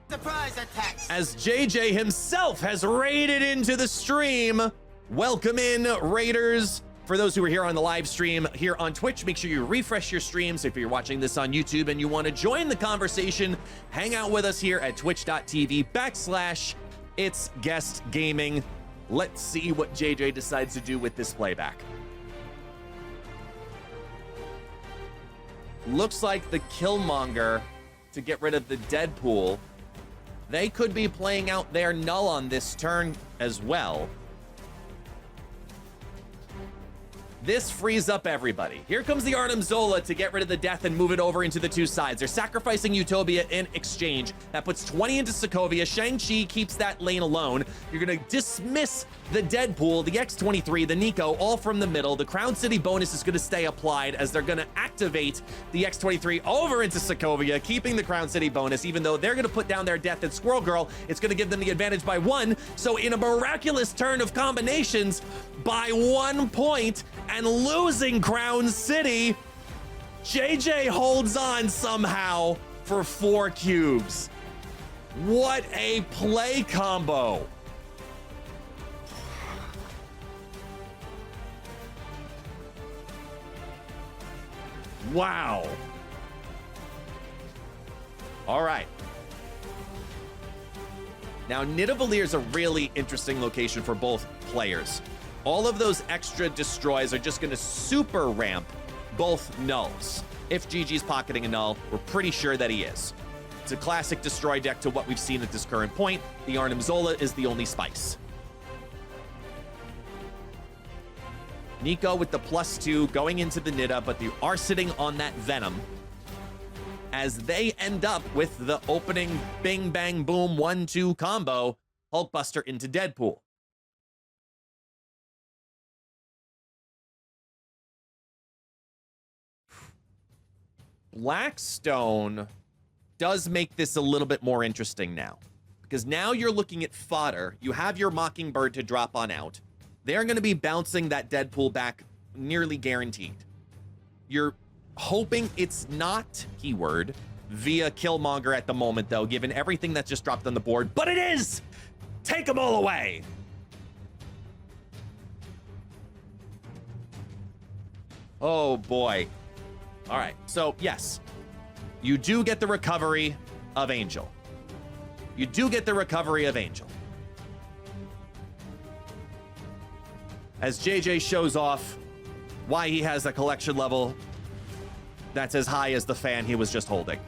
Surprise attacks. As JJ himself has raided into the stream. Welcome in, Raiders. For those who are here on the live stream here on Twitch, make sure you refresh your streams. If you're watching this on YouTube and you want to join the conversation, hang out with us here at twitch.tv/ItsGuestGaming. Let's see what JJ decides to do with this playback. Looks like the Killmonger to get rid of the Deadpool. They could be playing out their null on this turn as well. This frees up everybody. Here comes the Arnim Zola to get rid of the death and move it over into the two sides. They're sacrificing Utopia in exchange. That puts 20 into Sokovia. Shang-Chi keeps that lane alone. You're gonna dismiss the Deadpool, the X-23, the Nico, all from the middle. The Crown City bonus is gonna stay applied as they're gonna activate the X-23 over into Sokovia, keeping the Crown City bonus, even though they're gonna put down their death at Squirrel Girl. It's gonna give them the advantage by 1. So in a miraculous turn of combinations, by 1 point, and losing Crown City, JJ holds on somehow for 4 cubes. What a play combo. Wow. All right. Now, Nidavellir is a really interesting location for both players. All of those extra destroys are just going to super ramp both nulls. If GG's pocketing a null, we're pretty sure that he is. It's a classic destroy deck to what we've seen at this current point. The Arnim Zola is the only spice. Nico with the +2 going into the Nida, but they are sitting on that Venom as they end up with the opening bing bang boom 1-2 combo, Hulkbuster into Deadpool. Blackstone does make this a little bit more interesting now, because now you're looking at fodder. You have your Mockingbird to drop on out. They're going to be bouncing that Deadpool back nearly guaranteed. You're hoping it's not keyword via Killmonger at the moment, though, given everything that's just dropped on the board, but it is! Take them all away! Oh, boy. All right, so yes, you do get the recovery of Angel. You do get the recovery of Angel. As JJ shows off why he has a collection level that's as high as the fan he was just holding.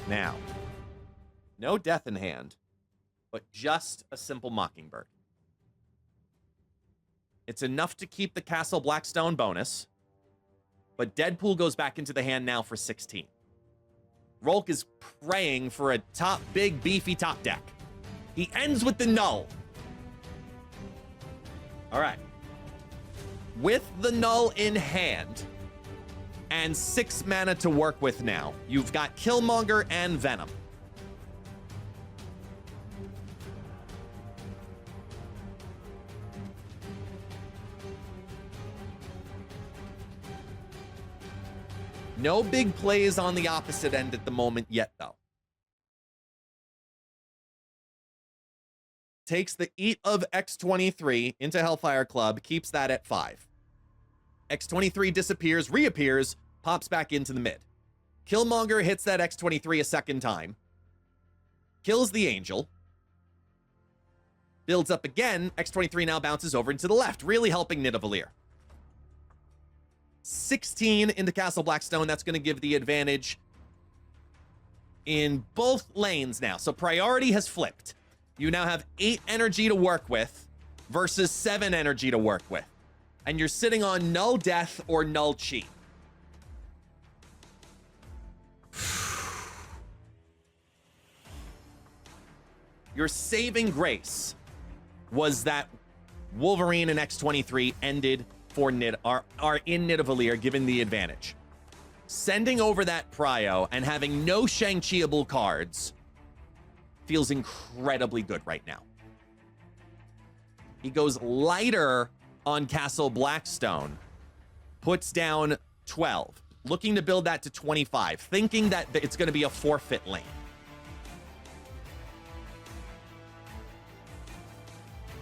Now, no death in hand, but just a simple Mockingbird. It's enough to keep the Castle Blackstone bonus, but Deadpool goes back into the hand now for 16. Rolk is praying for a top, big, beefy top deck. He ends with the null. All right. With the null in hand and 6 mana to work with now, you've got Killmonger and Venom. No big plays on the opposite end at the moment yet, though. Takes the Eat of X-23 into Hellfire Club, keeps that at 5. X-23 disappears, reappears, pops back into the mid. Killmonger hits that X-23 a second time. Kills the Angel. builds up again. X23 now bounces over into the left, really helping Nidavellir. 16 into Castle Blackstone. That's going to give the advantage in both lanes now. So priority has flipped. You now have 8 energy to work with versus 7 energy to work with. And you're sitting on null death or null cheat. Your saving grace was that Wolverine and X23 ended for are in Nidavellir, given the advantage. Sending over that prio and having no Shang-Chi-able cards feels incredibly good right now. He goes lighter on Castle Blackstone, puts down 12, looking to build that to 25, thinking that it's going to be a forfeit lane.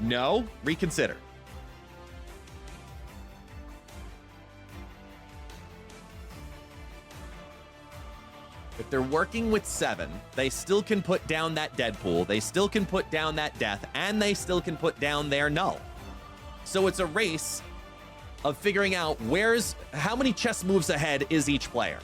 No, reconsider. If they're working with 7, they still can put down that Deadpool, they still can put down that Death, and they still can put down their Null. So it's a race of figuring out how many chess moves ahead is each player.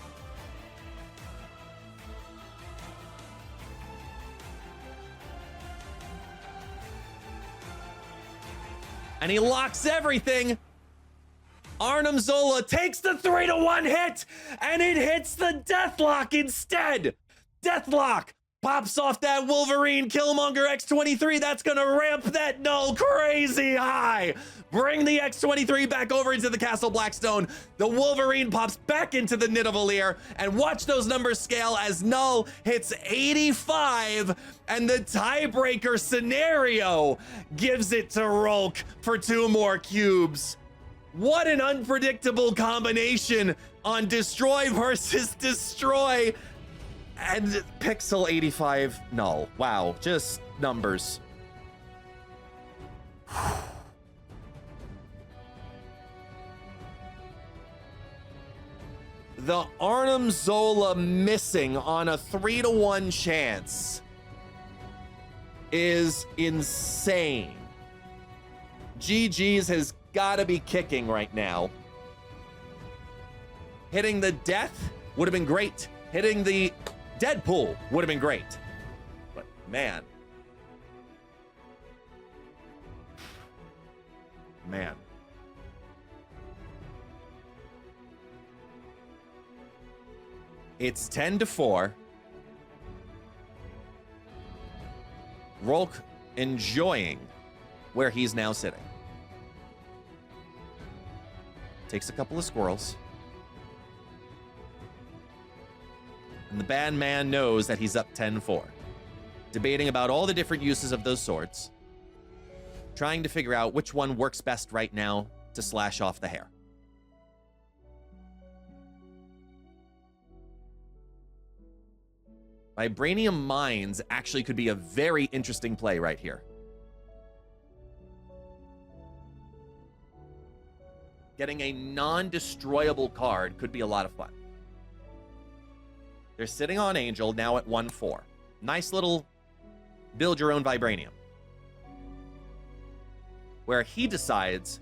And he locks everything. Arnim Zola takes the 3-1 hit, and it hits the Deathlock instead. Deathlock pops off that Wolverine Killmonger X23. That's gonna ramp that Null crazy high. Bring the X23 back over into the Castle Blackstone. The Wolverine pops back into the Nidavellir, and watch those numbers scale as Null hits 85, and the tiebreaker scenario gives it to Rolk for 2 more cubes. What an unpredictable combination on Destroy versus Destroy. And Pixel 85 Null. Wow, just numbers. The Arnim Zola missing on a 3-1 chance is insane. GG's has gotta be kicking right now. Hitting the Death would have been great. Hitting the Deadpool would have been great. But man. Man. It's 10-4. Rolk enjoying where he's now sitting. Takes a couple of squirrels. And the bad man knows that he's up 10-4. Debating about all the different uses of those swords. Trying to figure out which one works best right now to slash off the hair. Vibranium Mines actually could be a very interesting play right here. Getting a non-destroyable card could be a lot of fun. They're sitting on Angel now at 1-4. Nice little build your own Vibranium. Where he decides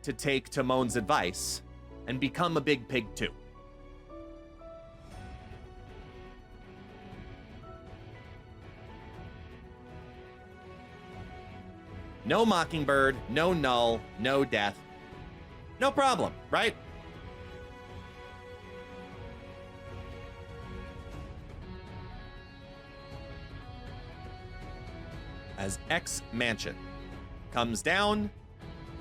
to take Timon's advice and become a big pig too. No Mockingbird, no Null, no Death. No problem, right? As X Mansion comes down,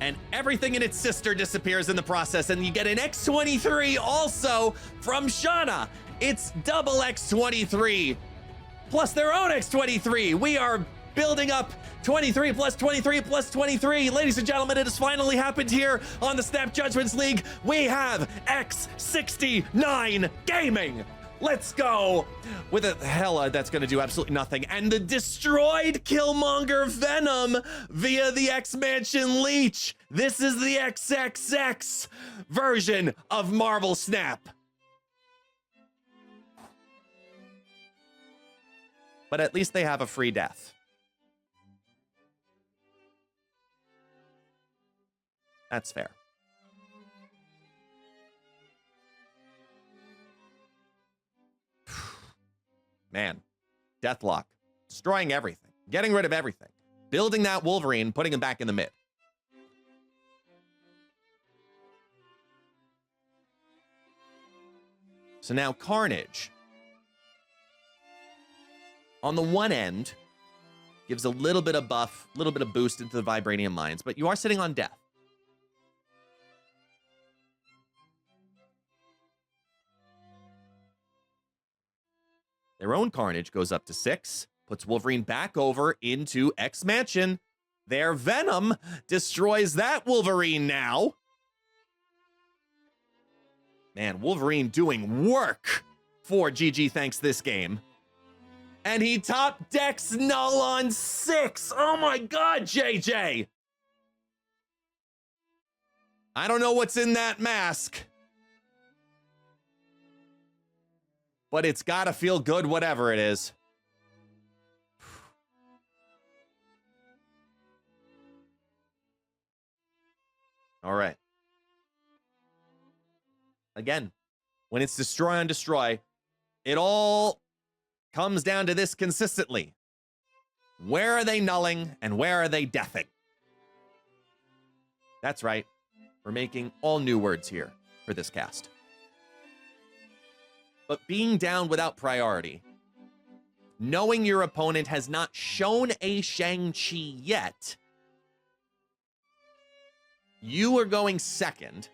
and everything in its sister disappears in the process, and you get an X23 also from Shauna. It's double X23, plus their own X23. We are building up 23 plus 23 plus 23. Ladies and gentlemen, it has finally happened here on the Snap Judgments League. We have X69 Gaming. Let's go with a Hela that's going to do absolutely nothing. And the destroyed Killmonger Venom via the X-Mansion Leech. This is the XXX version of Marvel Snap. But at least they have a free death. That's fair. Man, Deathlock. Destroying everything. Getting rid of everything. Building that Wolverine, putting him back in the mid. So now Carnage. On the one end, gives a little bit of buff, a little bit of boost into the Vibranium Mines, but you are sitting on death. Their own Carnage goes up to 6, puts Wolverine back over into X Mansion. Their Venom destroys that Wolverine now. Man, Wolverine doing work for GG Thanks this game. And he top decks Null on 6. Oh my God, JJ. I don't know what's in that mask, but it's gotta feel good, whatever it is. All right. Again, when it's destroy on destroy, it all comes down to this consistently. Where are they nulling and where are they deathing? That's right. We're making all new words here for this cast. But being down without priority, knowing your opponent has not shown a Shang-Chi yet, you are going second.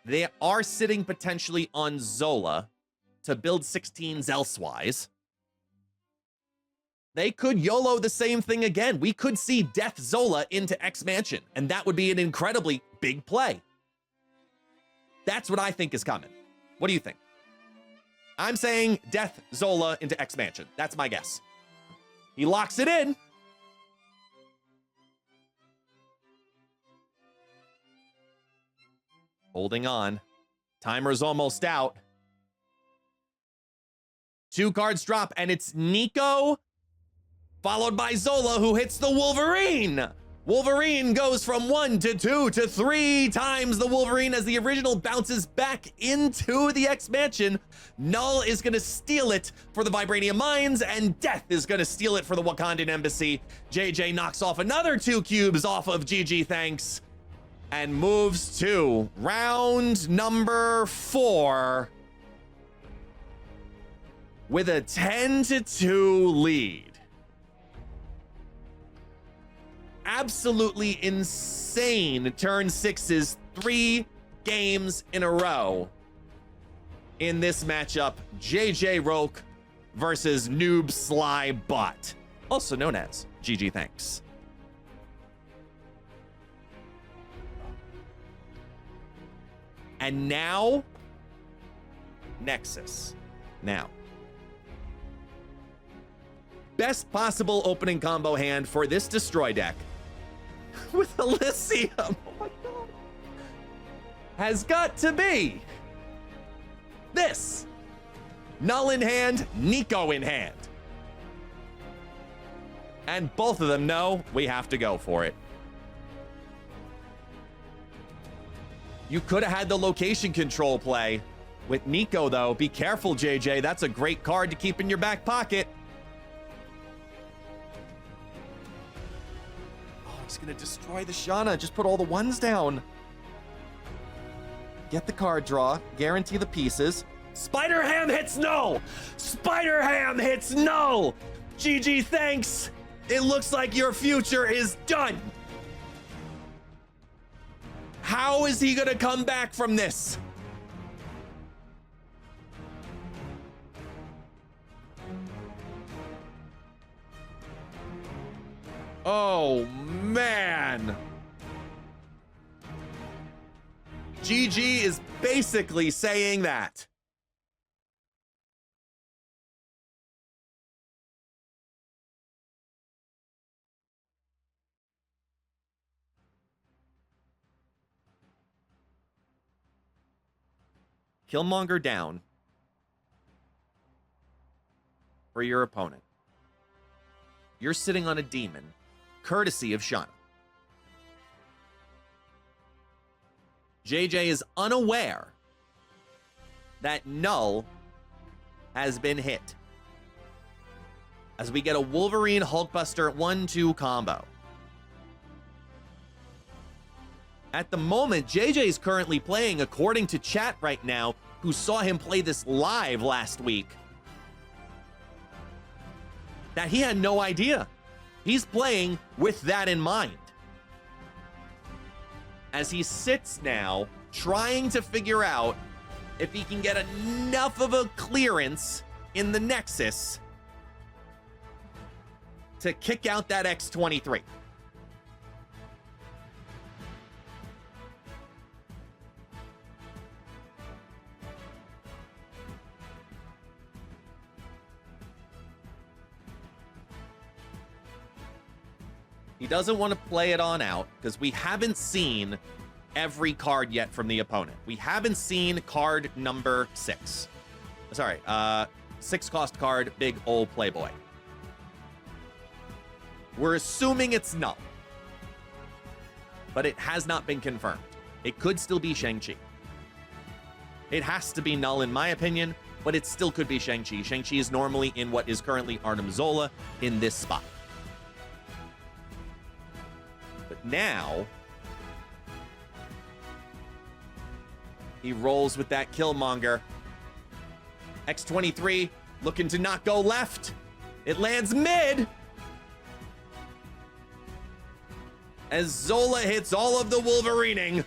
They are sitting potentially on Zola to build 16s elsewise. They could YOLO the same thing again. We could see Death Zola into X Mansion, and that would be an incredibly big play. That's what I think is coming. What do you think? I'm saying Death Zola into X Mansion. That's my guess. He locks it in. Holding on. Timer's almost out. 2 cards drop, and it's Nico, followed by Zola, who hits the Wolverine. Wolverine goes from 1 to 2 to 3 times the Wolverine as the original bounces back into the X Mansion. Null is going to steal it for the Vibranium Mines, and Death is going to steal it for the Wakandan Embassy. JJ knocks off another 2 cubes off of GG Thanks and moves to round number 4 with a 10-2 lead. Absolutely insane turn 6's 3 games in a row in this matchup. JJrolk versus NoobSlyBot, also known as GG Thanks. And now, Nexus. Now, best possible opening combo hand for this destroy deck with Elysium, oh my God, has got to be this. Null in hand, Nico in hand. And both of them know we have to go for it. You could have had the location control play with Nico, though. Be careful, JJ. That's a great card to keep in your back pocket. Oh, he's going to destroy the Shauna. Just put all the ones down. Get the card draw. Guarantee the pieces. Spider-Ham hits Null! Spider-Ham hits Null! GG Thanks! It looks like your future is done! How is he gonna come back from this? Oh, man. GG is basically saying that. Killmonger down for your opponent. You're sitting on a demon, courtesy of Shauna. JJ is unaware that Null has been hit, as we get a Wolverine Hulkbuster 1-2 combo. At the moment, JJ is currently playing, according to chat right now, who saw him play this live last week, that he had no idea. He's playing with that in mind, as he sits now trying to figure out if he can get enough of a clearance in the Nexus to kick out that X-23. He doesn't want to play it on out because we haven't seen every card yet from the opponent. We haven't seen card number 6. Sorry, 6-cost card, big old Playboy. We're assuming it's Null, but it has not been confirmed. It could still be Shang-Chi. It has to be Null in my opinion, but it still could be Shang-Chi. Shang-Chi is normally in what is currently Arnim Zola in this spot. But now, he rolls with that Killmonger. X-23 looking to not go left. It lands mid, as Zola hits all of the Wolverining.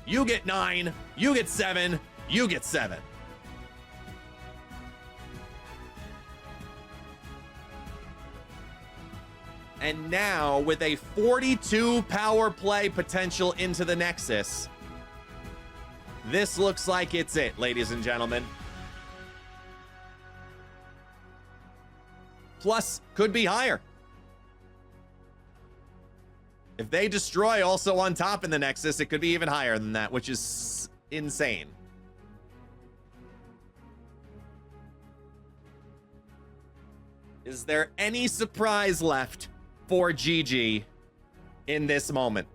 You get 9, you get 7, you get 7. And now, with a 42 power play potential into the Nexus, this looks like it's it, ladies and gentlemen. Plus, could be higher. If they destroy also on top in the Nexus, it could be even higher than that, which is insane. Is there any surprise left for GG in this moment?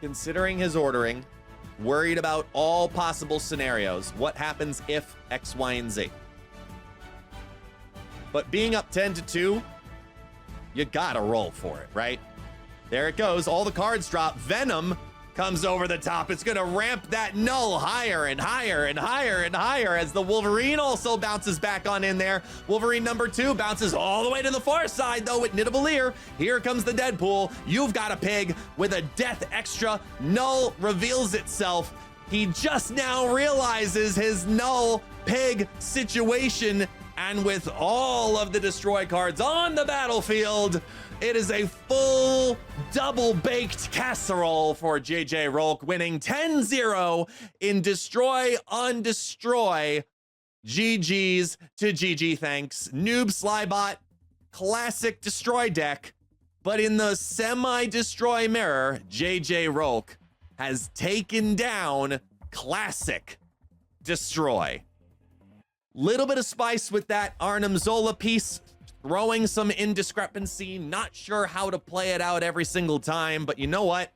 Considering his ordering, worried about all possible scenarios. What happens if X, Y, and Z? But being up 10-2, you gotta roll for it, right? There it goes. All the cards drop. Venom comes over the top. It's going to ramp that Null higher and higher and higher and higher as the Wolverine also bounces back on in there. Wolverine number 2 bounces all the way to the far side, though, with Nidavellir. Here comes the Deadpool. You've got a pig with a death extra. Null reveals itself. He just now realizes his Null pig situation, and with all of the destroy cards on the battlefield, it is a full double-baked casserole for JJrolk, winning 10-0 in Destroy on Destroy. GG's to GG, thanks. NoobSlyBot, classic Destroy deck, but in the semi-Destroy mirror, JJrolk has taken down classic Destroy. Little bit of spice with that Arnim Zola piece, throwing some indiscrepancy, not sure how to play it out every single time, but you know what?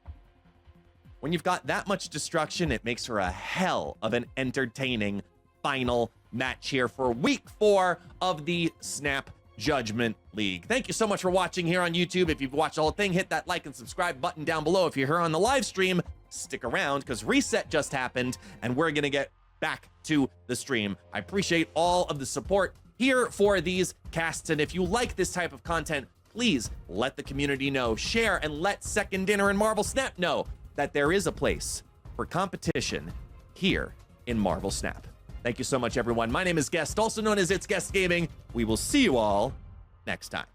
When you've got that much destruction, it makes for a hell of an entertaining final match here for week 4 of the Snap Judgment League. Thank you so much for watching here on YouTube. If you've watched the whole thing, hit that like and subscribe button down below. If you're here on the live stream, stick around because reset just happened and we're gonna get back to the stream. I appreciate all of the support here for these casts, and if you like this type of content, please let the community know, share, and let Second Dinner and Marvel Snap know that there is a place for competition here in Marvel Snap. Thank you so much, everyone. My name is Guest, also known as ItsGuestGaming. We will see you all next time.